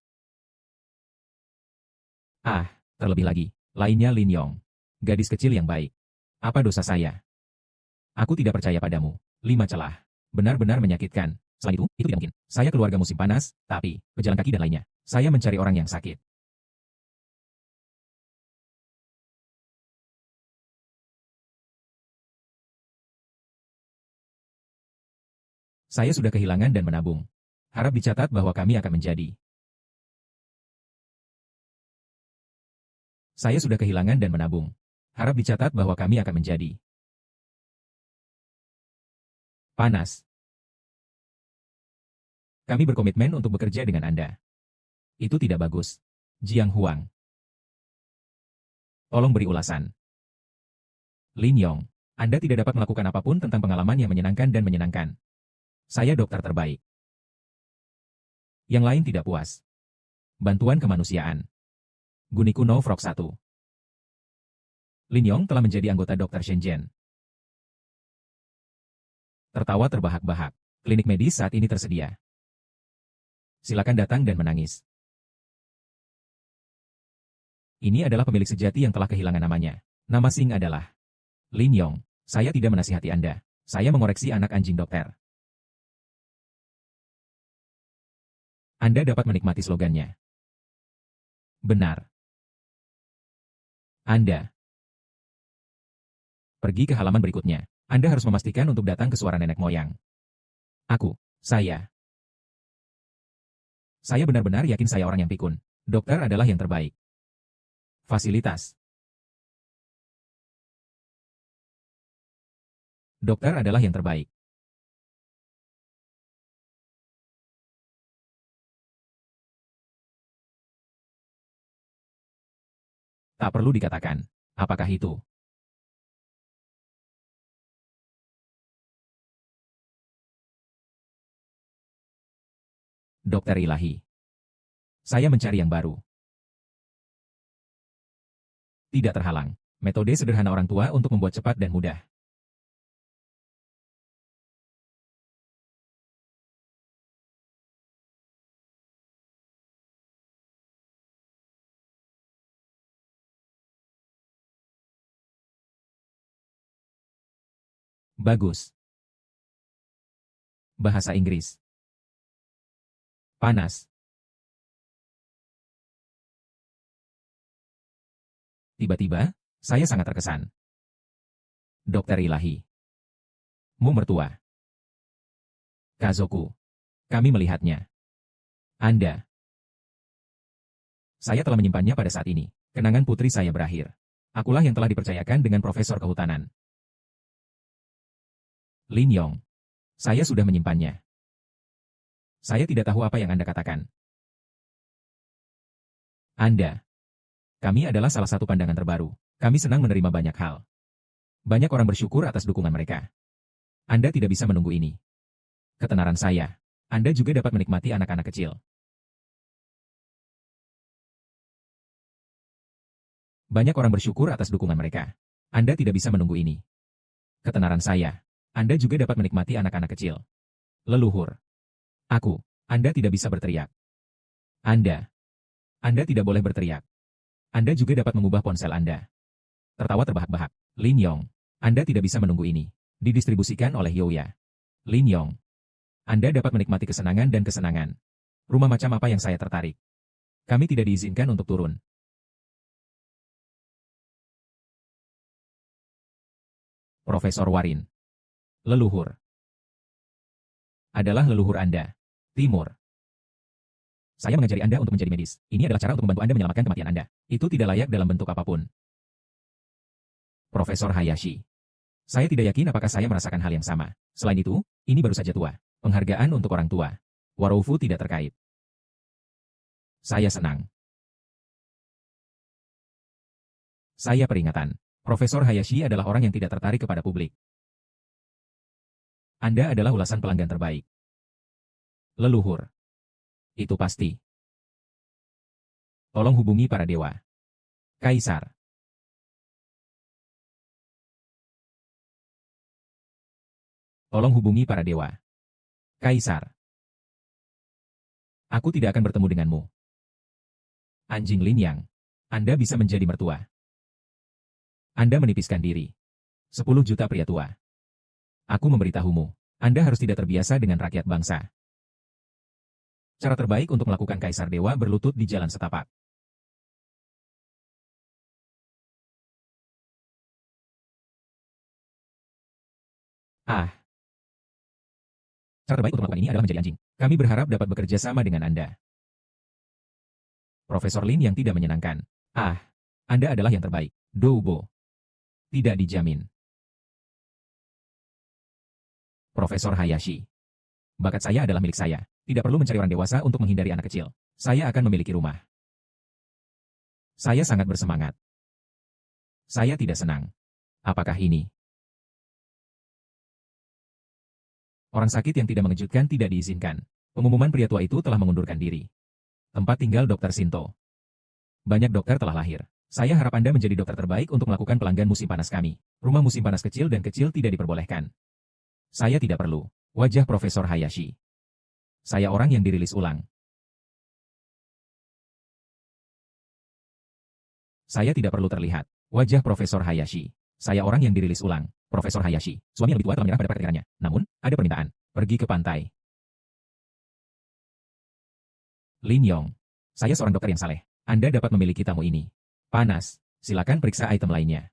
Terlebih lagi, lainnya Lin Yong. Gadis kecil yang baik. Apa dosa saya? Aku tidak percaya padamu. 5 celah. Benar-benar menyakitkan. Selain itu tidak mungkin. Saya keluarga musim panas, tapi, pejalan kaki dan lainnya. Saya mencari orang yang sakit. Saya sudah kehilangan dan menabung. Harap dicatat bahwa kami akan menjadi. Saya sudah kehilangan dan menabung. Harap dicatat bahwa kami akan menjadi. Panas. Kami berkomitmen untuk bekerja dengan Anda. Itu tidak bagus. Jiang Huang. Tolong beri ulasan. Lin Yong, Anda tidak dapat melakukan apapun tentang pengalaman yang menyenangkan dan menyenangkan. Saya dokter terbaik. Yang lain tidak puas. Bantuan kemanusiaan. Guniku No Frog 1. Lin Yong telah menjadi anggota Dr. Shenzhen. Tertawa terbahak-bahak. Klinik medis saat ini tersedia. Silakan datang dan menangis. Ini adalah pemilik sejati yang telah kehilangan namanya. Nama Sing adalah Lin Yong. Saya tidak menasihati Anda. Saya mengoreksi anak anjing dokter. Anda dapat menikmati slogannya. Benar. Anda. Pergi ke halaman berikutnya. Anda harus memastikan untuk datang ke suara nenek moyang. Saya benar-benar yakin saya orang yang pikun. Dokter adalah yang terbaik. Fasilitas. Dokter adalah yang terbaik. Tak perlu dikatakan. Apakah itu? Dokter ilahi. Saya mencari yang baru. Tidak terhalang. Metode sederhana orang tua untuk membuat cepat dan mudah. Bagus. Bahasa Inggris. Panas. Tiba-tiba, saya sangat terkesan. Dokter ilahi. Mu mertua. Kazoku. Kami melihatnya. Anda. Saya telah menyimpannya pada saat ini. Kenangan putri saya berakhir. Akulah yang telah dipercayakan dengan profesor kehutanan. Lin Yong. Saya sudah menyimpannya. Saya tidak tahu apa yang Anda katakan. Anda. Kami adalah salah satu pandangan terbaru. Kami senang menerima banyak hal. Banyak orang bersyukur atas dukungan mereka. Anda tidak bisa menunggu ini. Ketenaran saya. Anda juga dapat menikmati anak-anak kecil. Banyak orang bersyukur atas dukungan mereka. Anda tidak bisa menunggu ini. Ketenaran saya. Anda juga dapat menikmati anak-anak kecil. Leluhur. Anda tidak bisa berteriak. Anda tidak boleh berteriak. Anda juga dapat mengubah ponsel Anda. Tertawa terbahak-bahak. Lin Yong. Anda tidak bisa menunggu ini. Didistribusikan oleh Youya. Lin Yong. Anda dapat menikmati kesenangan dan kesenangan. Rumah macam apa yang saya tertarik. Kami tidak diizinkan untuk turun. Profesor Warin. Leluhur. Adalah leluhur Anda. Timur. Saya mengajari Anda untuk menjadi medis. Ini adalah cara untuk membantu Anda menyelamatkan kematian Anda. Itu tidak layak dalam bentuk apapun. Profesor Hayashi. Saya tidak yakin apakah saya merasakan hal yang sama. Selain itu, ini baru saja tua. Penghargaan untuk orang tua. Waroufu tidak terkait. Saya senang. Saya peringatan. Profesor Hayashi adalah orang yang tidak tertarik kepada publik. Anda adalah ulasan pelanggan terbaik. Leluhur. Itu pasti. Tolong hubungi para dewa. Kaisar. Tolong hubungi para dewa. Kaisar. Aku tidak akan bertemu denganmu. Anjing Lin Yang. Anda bisa menjadi mertua. Anda menipiskan diri. 10 juta pria tua. Aku memberitahumu. Anda harus tidak terbiasa dengan rakyat bangsa. Cara terbaik untuk melakukan kaisar dewa berlutut di jalan setapak. Cara terbaik untuk melakukan ini adalah menjadi anjing. Kami berharap dapat bekerja sama dengan Anda. Profesor Lin yang tidak menyenangkan. Anda adalah yang terbaik. Doubo. Tidak dijamin. Profesor Hayashi. Bakat saya adalah milik saya. Tidak perlu mencari orang dewasa untuk menghindari anak kecil. Saya akan memiliki rumah. Saya sangat bersemangat. Saya tidak senang. Apakah ini? Orang sakit yang tidak mengejutkan tidak diizinkan. Pengumuman pria tua itu telah mengundurkan diri. Tempat tinggal Dr. Shinto. Banyak dokter telah lahir. Saya harap Anda menjadi dokter terbaik untuk melakukan pelanggan musim panas kami. Rumah musim panas kecil dan kecil tidak diperbolehkan. Saya tidak perlu. Wajah Profesor Hayashi. Saya orang yang dirilis ulang. Saya tidak perlu terlihat. Wajah Profesor Hayashi. Saya orang yang dirilis ulang. Profesor Hayashi. Suami yang lebih tua telah menyerah pada praktek Namun, ada permintaan. Pergi ke pantai. Lin Yong. Saya seorang dokter yang saleh. Anda dapat memiliki tamu ini. Panas. Silakan periksa item lainnya.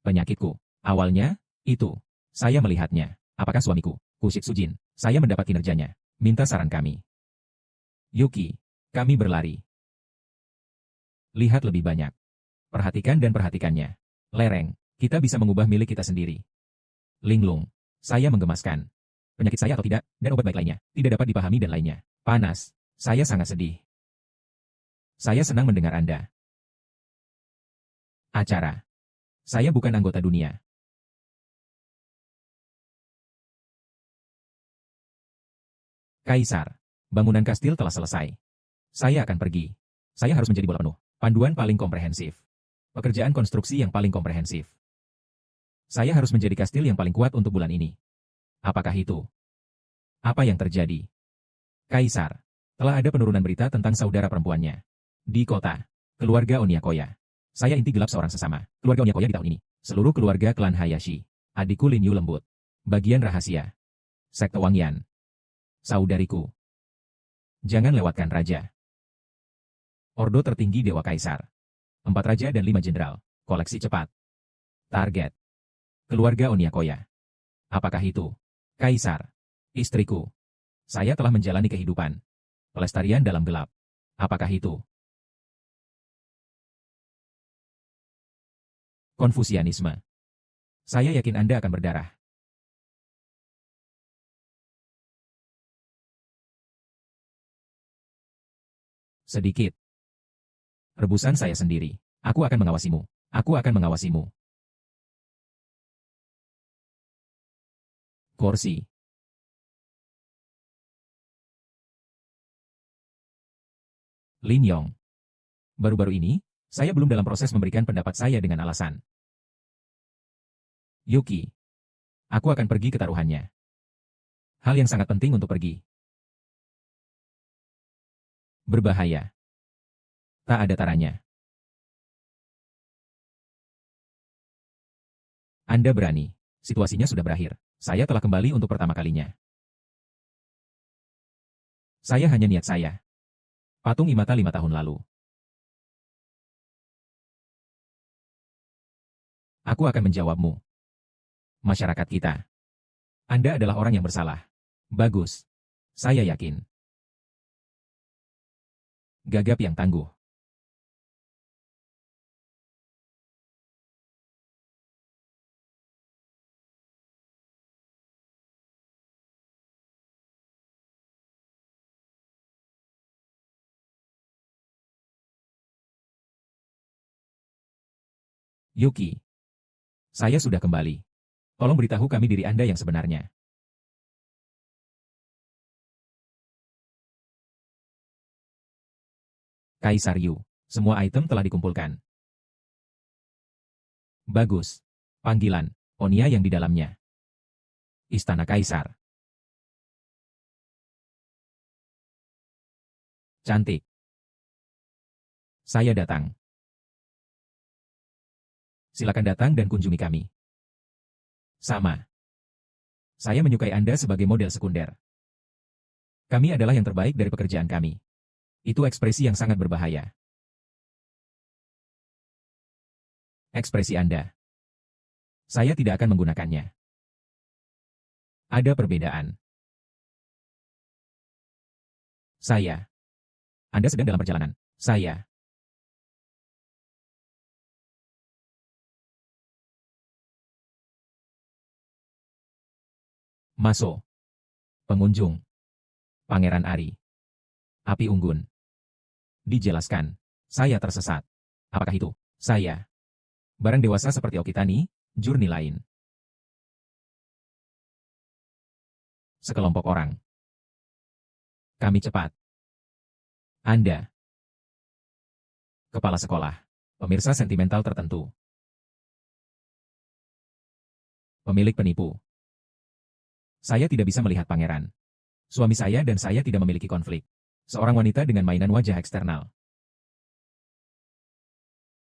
Penyakitku. Awalnya, itu. Saya melihatnya. Apakah suamiku? Kushik Sujin. Saya mendapat kinerjanya. Minta saran kami. Yuki. Kami berlari. Lihat lebih banyak. Perhatikan dan perhatikannya. Lereng. Kita bisa mengubah milik kita sendiri. Linglung. Saya menggemaskan. Penyakit saya atau tidak, dan obat baik lainnya, tidak dapat dipahami dan lainnya. Panas. Saya sangat sedih. Saya senang mendengar Anda. Acara. Saya bukan anggota dunia. Kaisar. Bangunan kastil telah selesai. Saya akan pergi. Saya harus menjadi bola penuh. Panduan paling komprehensif. Pekerjaan konstruksi yang paling komprehensif. Saya harus menjadi kastil yang paling kuat untuk bulan ini. Apakah itu? Apa yang terjadi? Kaisar. Telah ada penurunan berita tentang saudara perempuannya. Di kota. Keluarga Onyakoya. Saya inti gelap seorang sesama. Keluarga Onyakoya di tahun ini. Seluruh keluarga klan Hayashi. Adikku Lin Yu lembut. Bagian rahasia. Sekte Wangyan. Saudariku. Jangan lewatkan raja. Ordo tertinggi Dewa Kaisar. 4 raja dan 5 jenderal. Koleksi cepat. Target. Keluarga Onyakoya. Apakah itu? Kaisar. Istriku. Saya telah menjalani kehidupan. Pelestarian dalam gelap. Apakah itu? Konfusianisme. Saya yakin Anda akan berdarah. Sedikit. Rebusan saya sendiri. Aku akan mengawasimu. Aku akan mengawasimu. Kursi. Lin Yong. Baru-baru ini, saya belum dalam proses memberikan pendapat saya dengan alasan. Yuki. Aku akan pergi ke taruhannya. Hal yang sangat penting untuk pergi. Berbahaya. Tak ada taranya. Anda berani. Situasinya sudah berakhir. Saya telah kembali untuk pertama kalinya. Saya hanya niat saya. Patung Imata 5 tahun lalu. Aku akan menjawabmu. Masyarakat kita. Anda adalah orang yang bersalah. Bagus. Saya yakin. Gagap yang tangguh. Yuki. Saya sudah kembali. Tolong beritahu kami diri Anda yang sebenarnya. Kaisar Yu. Semua item telah dikumpulkan. Bagus. Panggilan. Onia yang di dalamnya. Istana Kaisar. Cantik. Saya datang. Silakan datang dan kunjungi kami. Sama. Saya menyukai Anda sebagai model sekunder. Kami adalah yang terbaik dari pekerjaan kami. Itu ekspresi yang sangat berbahaya. Ekspresi Anda. Saya tidak akan menggunakannya. Ada perbedaan. Saya. Anda sedang dalam perjalanan. Saya. Maso. Pengunjung. Pangeran Ari. Api unggun. Dijelaskan. Saya tersesat. Apakah itu? Saya. Barang dewasa seperti Okitani, jurni lain. Sekelompok orang. Kami cepat. Anda. Kepala sekolah. Pemirsa sentimental tertentu. Pemilik penipu. Saya tidak bisa melihat pangeran. Suami saya dan saya tidak memiliki konflik. Seorang wanita dengan mainan wajah eksternal.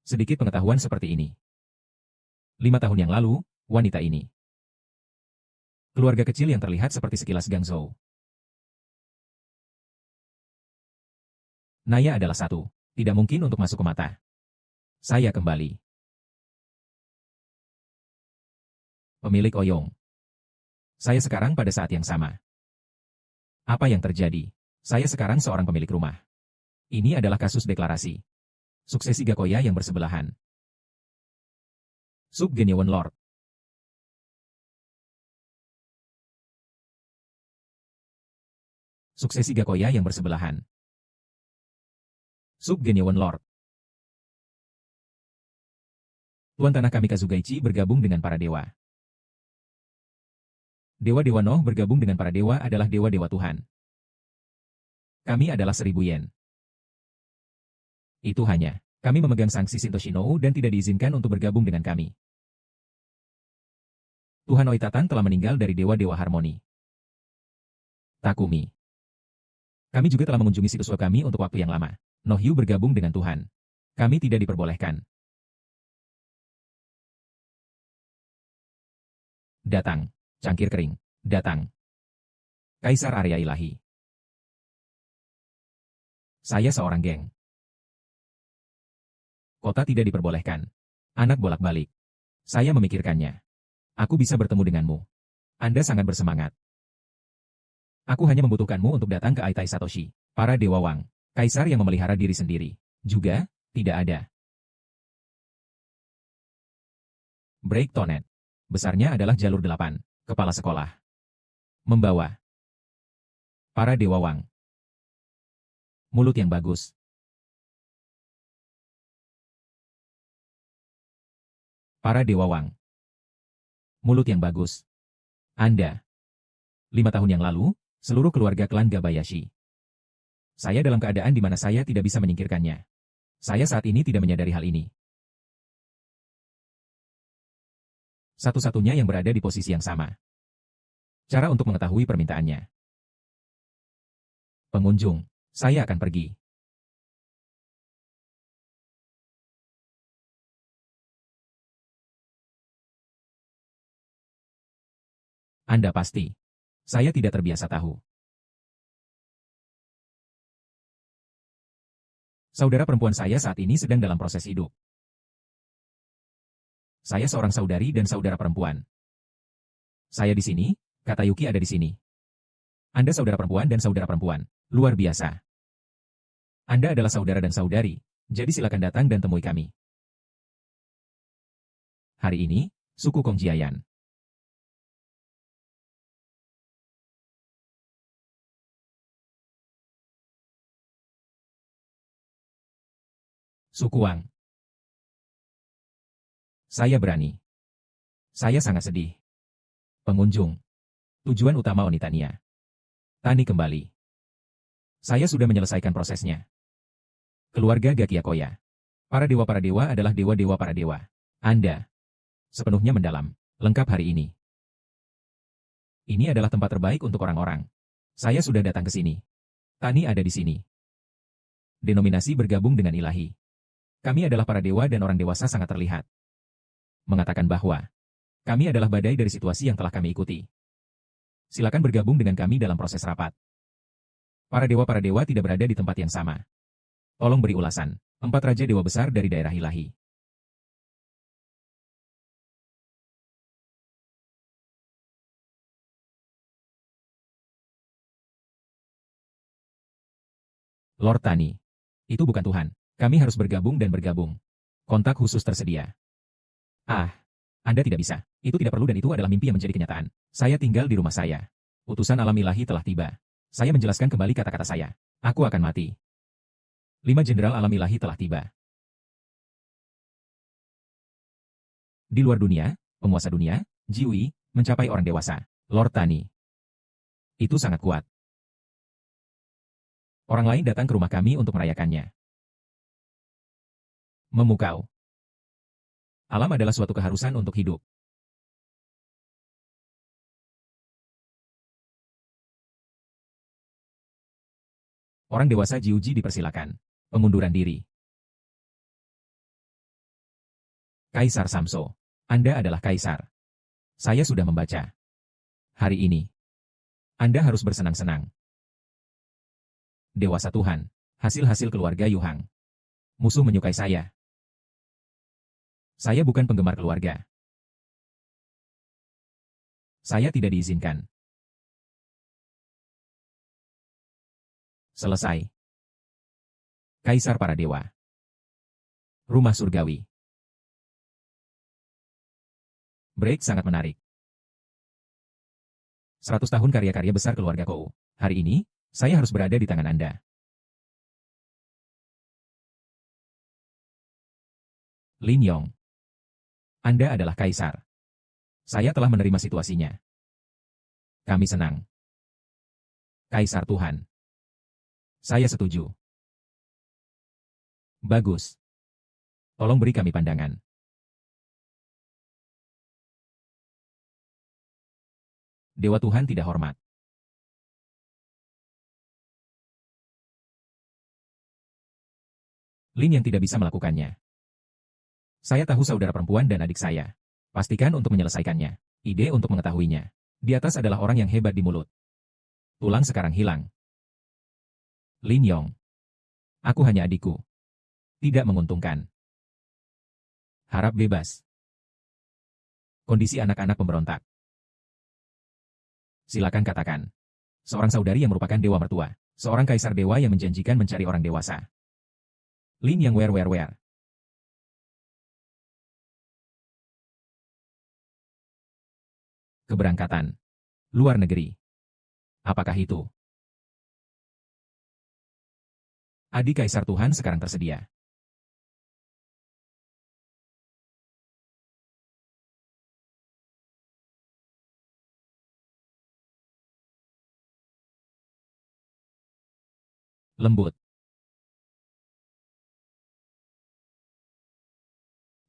Sedikit pengetahuan seperti ini. 5 tahun yang lalu, wanita ini. Keluarga kecil yang terlihat seperti sekilas Gangzhou. Naya adalah satu. Tidak mungkin untuk masuk ke mata. Saya kembali. Pemilik Oyong. Saya sekarang pada saat yang sama. Apa yang terjadi? Saya sekarang seorang pemilik rumah. Ini adalah kasus deklarasi. Suksesi Gakoya yang bersebelahan. Sub Genyewon Lord. Suksesi Gakoya yang bersebelahan. Sub Genyewon Lord. Tuan Tanah kami Kazugaichi bergabung dengan para dewa. Dewa-dewa Noh bergabung dengan para dewa adalah dewa-dewa Tuhan. Kami adalah 1000 yen. Itu hanya, kami memegang sanksi Shinto Shinou dan tidak diizinkan untuk bergabung dengan kami. Tuhan Oitatan telah meninggal dari dewa-dewa harmoni. Takumi. Kami juga telah mengunjungi situs web kami untuk waktu yang lama. Nohyu bergabung dengan Tuhan. Kami tidak diperbolehkan. Datang. Cangkir kering. Datang. Kaisar Arya Ilahi. Saya seorang geng. Kota tidak diperbolehkan. Anak bolak-balik. Saya memikirkannya. Aku bisa bertemu denganmu. Anda sangat bersemangat. Aku hanya membutuhkanmu untuk datang ke Aitai Satoshi. Para Dewa Wang. Kaisar yang memelihara diri sendiri. Juga, tidak ada. Break Tonet. Besarnya adalah jalur 8. Kepala sekolah. Membawa. Para Dewa Wang. Mulut yang bagus. Para Dewa Wang. Mulut yang bagus. Anda. 5 tahun yang lalu, seluruh keluarga klan Gabayashi. Saya dalam keadaan di mana saya tidak bisa menyingkirkannya. Saya saat ini tidak menyadari hal ini. Satu-satunya yang berada di posisi yang sama. Cara untuk mengetahui permintaannya. Pengunjung, saya akan pergi. Anda pasti. Saya tidak terbiasa tahu. Saudara perempuan saya saat ini sedang dalam proses hidup. Saya seorang saudari dan saudara perempuan. Saya di sini, kata Yuki ada di sini. Anda saudara perempuan dan saudara perempuan. Luar biasa. Anda adalah saudara dan saudari, jadi silakan datang dan temui kami. Hari ini, suku Kongjiayan. Suku Wang. Saya berani. Saya sangat sedih. Pengunjung. Tujuan utama Onitania. Tani kembali. Saya sudah menyelesaikan prosesnya. Keluarga Gakiakoya. Para dewa adalah dewa-dewa para dewa. Anda. Sepenuhnya mendalam. Lengkap hari ini. Ini adalah tempat terbaik untuk orang-orang. Saya sudah datang ke sini. Tani ada di sini. Denominasi bergabung dengan ilahi. Kami adalah para dewa dan orang dewasa sangat terlihat. Mengatakan bahwa kami adalah badai dari situasi yang telah kami ikuti. Silakan bergabung dengan kami dalam proses rapat. Para dewa tidak berada di tempat yang sama. Tolong beri ulasan. 4 raja dewa besar dari daerah ilahi. Lord Tani. Itu bukan Tuhan. Kami harus bergabung dan bergabung. Kontak khusus tersedia. Ah, Anda tidak bisa. Itu tidak perlu dan itu adalah mimpi yang menjadi kenyataan. Saya tinggal di rumah saya. Utusan alam ilahi telah tiba. Saya menjelaskan kembali kata-kata saya. Aku akan mati. 5 jenderal alam ilahi telah tiba. Di luar dunia, penguasa dunia, Jiwi, mencapai orang dewasa. Lord Tani. Itu sangat kuat. Orang lain datang ke rumah kami untuk merayakannya. Memukau. Alam adalah suatu keharusan untuk hidup. Orang dewasa Jiuji dipersilakan. Pengunduran diri. Kaisar Samso. Anda adalah kaisar. Saya sudah membaca. Hari ini. Anda harus bersenang-senang. Dewasa Tuhan. Hasil-hasil keluarga Yuhang. Musuh menyukai saya. Saya bukan penggemar keluarga. Saya tidak diizinkan. Selesai. Kaisar para dewa. Rumah surgawi. Break sangat menarik. 100 tahun karya-karya besar keluarga Kou. Hari ini, saya harus berada di tangan Anda. Lin Yong. Anda adalah kaisar. Saya telah menerima situasinya. Kami senang. Kaisar Tuhan. Saya setuju. Bagus. Tolong beri kami pandangan. Dewa Tuhan tidak hormat. Lin yang tidak bisa melakukannya. Saya tahu saudara perempuan dan adik saya. Pastikan untuk menyelesaikannya. Ide untuk mengetahuinya. Di atas adalah orang yang hebat di mulut. Tulang sekarang hilang. Lin Yong. Aku hanya adikku. Tidak menguntungkan. Harap bebas. Kondisi anak-anak pemberontak. Silakan katakan. Seorang saudari yang merupakan dewa mertua. Seorang kaisar dewa yang menjanjikan mencari orang dewasa. Lin yang wer. Keberangkatan. Luar negeri. Apakah itu? Adik Kaisar Tuhan sekarang tersedia. Lembut.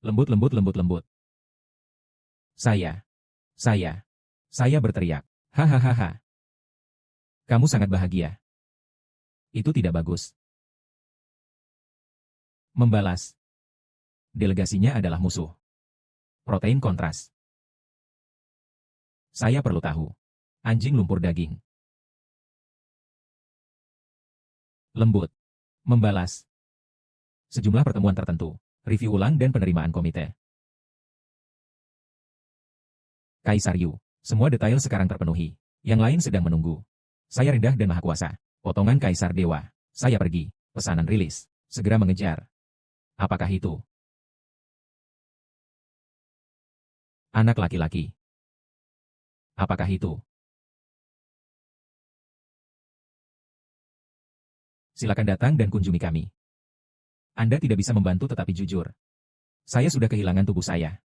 Lembut. Saya berteriak. Hahaha. Kamu sangat bahagia. Itu tidak bagus. Membalas. Delegasinya adalah musuh. Protein kontras. Saya perlu tahu. Anjing lumpur daging. Lembut. Membalas. Sejumlah pertemuan tertentu. Review ulang dan penerimaan komite. Kaisar Yu. Semua detail sekarang terpenuhi. Yang lain sedang menunggu. Saya rendah dan maha kuasa. Potongan Kaisar Dewa. Saya pergi. Pesanan rilis. Segera mengejar. Apakah itu? Anak laki-laki. Apakah itu? Silakan datang dan kunjungi kami. Anda tidak bisa membantu tetapi jujur. Saya sudah kehilangan tubuh saya.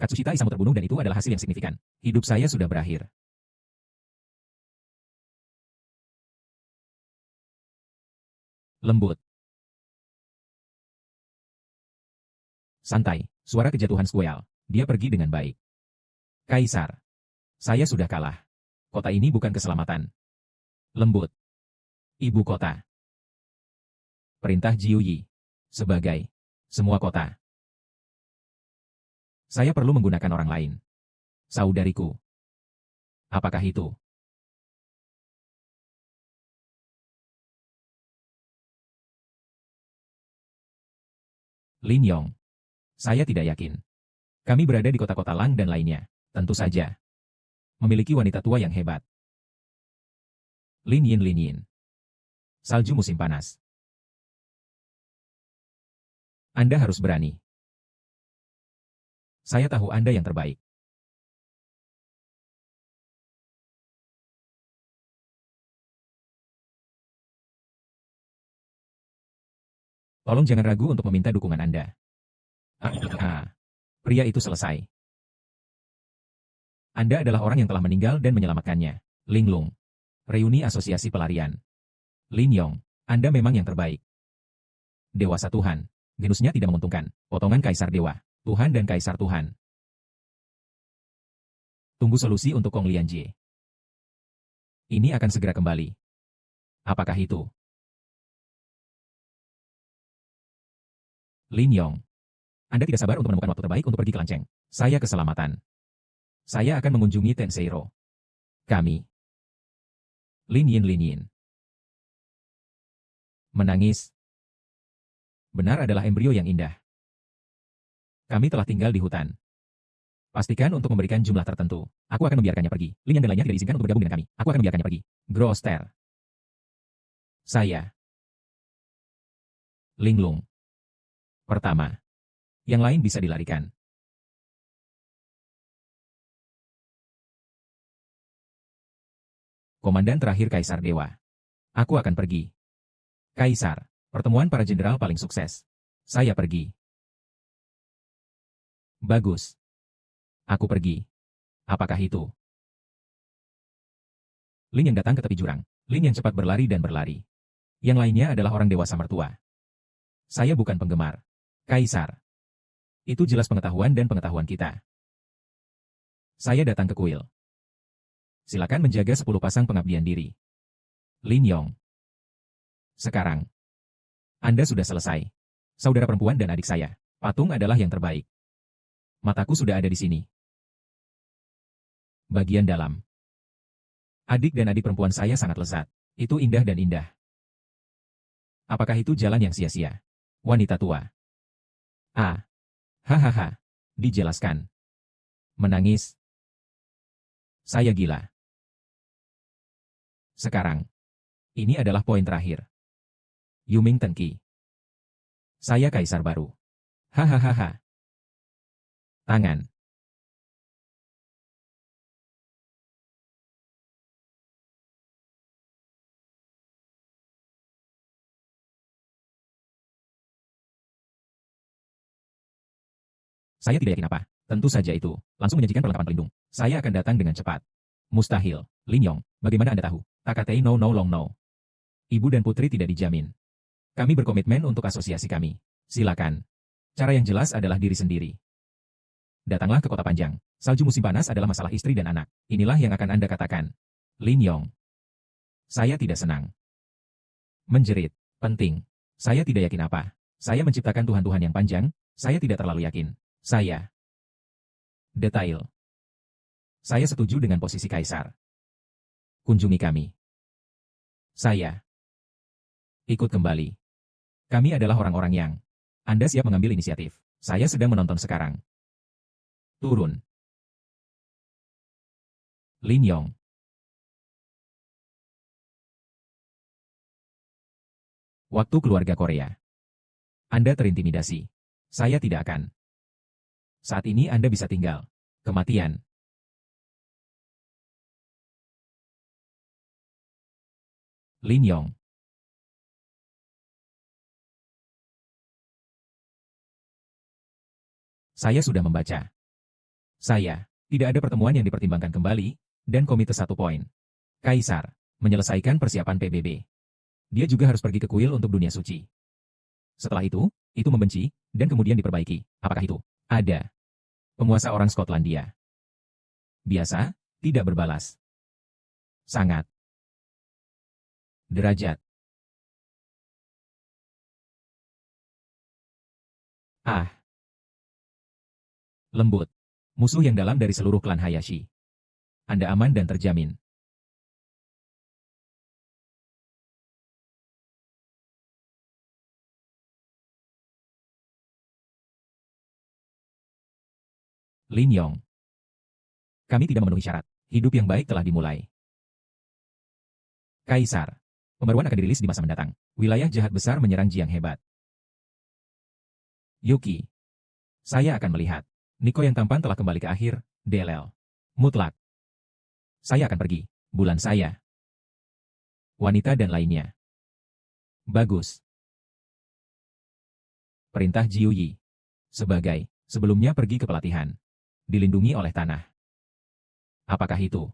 Katsushita Isamu terbunuh dan itu adalah hasil yang signifikan. Hidup saya sudah berakhir. Lembut. Santai, suara kejatuhan Squeal. Dia pergi dengan baik. Kaisar. Saya sudah kalah. Kota ini bukan keselamatan. Lembut. Ibu kota. Perintah Jiu Yi. Sebagai semua kota. Saya perlu menggunakan orang lain. Saudariku. Apakah itu? Lin Yong. Saya tidak yakin. Kami berada di kota-kota Lang dan lainnya. Tentu saja. Memiliki wanita tua yang hebat. Lin Yin. Salju musim panas. Anda harus berani. Saya tahu Anda yang terbaik. Tolong jangan ragu untuk meminta dukungan Anda. Pria itu selesai. Anda adalah orang yang telah meninggal dan menyelamatkannya. Linglung. Reuni Asosiasi Pelarian. Lin Yong. Anda memang yang terbaik. Dewasa Tuhan. Genusnya tidak menguntungkan. Potongan Kaisar Dewa. Tuhan dan Kaisar Tuhan. Tunggu solusi untuk Kong Lianjie. Ini akan segera kembali. Apakah itu? Lin Yong. Anda tidak sabar untuk menemukan waktu terbaik untuk pergi ke Lanceng. Saya keselamatan. Saya akan mengunjungi Tenseiro. Kami. Lin Yin. Menangis. Benar adalah embrio yang indah. Kami telah tinggal di hutan. Pastikan untuk memberikan jumlah tertentu. Aku akan membiarkannya pergi. Lin Yang dan lainnya tidak diizinkan untuk bergabung dengan kami. Aku akan membiarkannya pergi. Groster. Saya. Linglung. Pertama. Yang lain bisa dilarikan. Komandan terakhir Kaisar Dewa. Aku akan pergi. Kaisar. Pertemuan para jenderal paling sukses. Saya pergi. Bagus. Aku pergi. Apakah itu? Lin Yang datang ke tepi jurang. Lin Yang cepat berlari dan berlari. Yang lainnya adalah orang dewasa mertua. Saya bukan penggemar. Kaisar. Itu jelas pengetahuan dan pengetahuan kita. Saya datang ke kuil. Silakan menjaga 10 pasang pengabdian diri. Lin Yong. Sekarang. Anda sudah selesai. Saudara perempuan dan adik saya. Patung adalah yang terbaik. Mataku sudah ada di sini. Bagian dalam. Adik dan adik perempuan saya sangat lezat. Itu indah dan indah. Apakah itu jalan yang sia-sia? Wanita tua. Hahaha. Dijelaskan. Menangis. Saya gila. Sekarang. Ini adalah poin terakhir. Yuming Tenki. Saya kaisar baru. Hahaha. Tangan. Saya tidak yakin apa. Tentu saja itu. Langsung menyajikan perlengkapan pelindung. Saya akan datang dengan cepat. Mustahil. Lin Yong, bagaimana Anda tahu? Takatei no long no. Ibu dan putri tidak dijamin. Kami berkomitmen untuk asosiasi kami. Silakan. Cara yang jelas adalah diri sendiri. Datanglah ke kota Panjang. Salju musim panas adalah masalah istri dan anak. Inilah yang akan Anda katakan. Lin Yong. Saya tidak senang. Menjerit. Penting. Saya tidak yakin apa. Saya menciptakan Tuhan-Tuhan yang panjang. Saya tidak terlalu yakin. Saya. Detail. Saya setuju dengan posisi kaisar. Kunjungi kami. Saya. Ikut kembali. Kami adalah orang-orang yang. Anda siap mengambil inisiatif. Saya sedang menonton sekarang. Turun. Lin Yong. Waktu keluarga Korea. Anda terintimidasi. Saya tidak akan. Saat ini Anda bisa tinggal. Kematian. Lin Yong. Saya sudah membaca. Saya. Tidak ada pertemuan yang dipertimbangkan kembali, dan komite 1 poin. Kaisar. Menyelesaikan persiapan PBB. Dia juga harus pergi ke kuil untuk dunia suci. Setelah itu membenci, dan kemudian diperbaiki. Apakah itu? Ada. Penguasa orang Skotlandia. Biasa, tidak berbalas. Sangat. Derajat. Lembut. Musuh yang dalam dari seluruh klan Hayashi. Anda aman dan terjamin. Lin Yong. Kami tidak memenuhi syarat. Hidup yang baik telah dimulai. Kaisar. Pembaruan akan dirilis di masa mendatang. Wilayah jahat besar menyerang Jiang hebat. Yuki. Saya akan melihat. Niko yang tampan telah kembali ke akhir, DLL. Mutlak. Saya akan pergi. Bulan saya. Wanita dan lainnya. Bagus. Perintah Jiu Yi. Sebelumnya pergi ke pelatihan. Dilindungi oleh tanah. Apakah itu?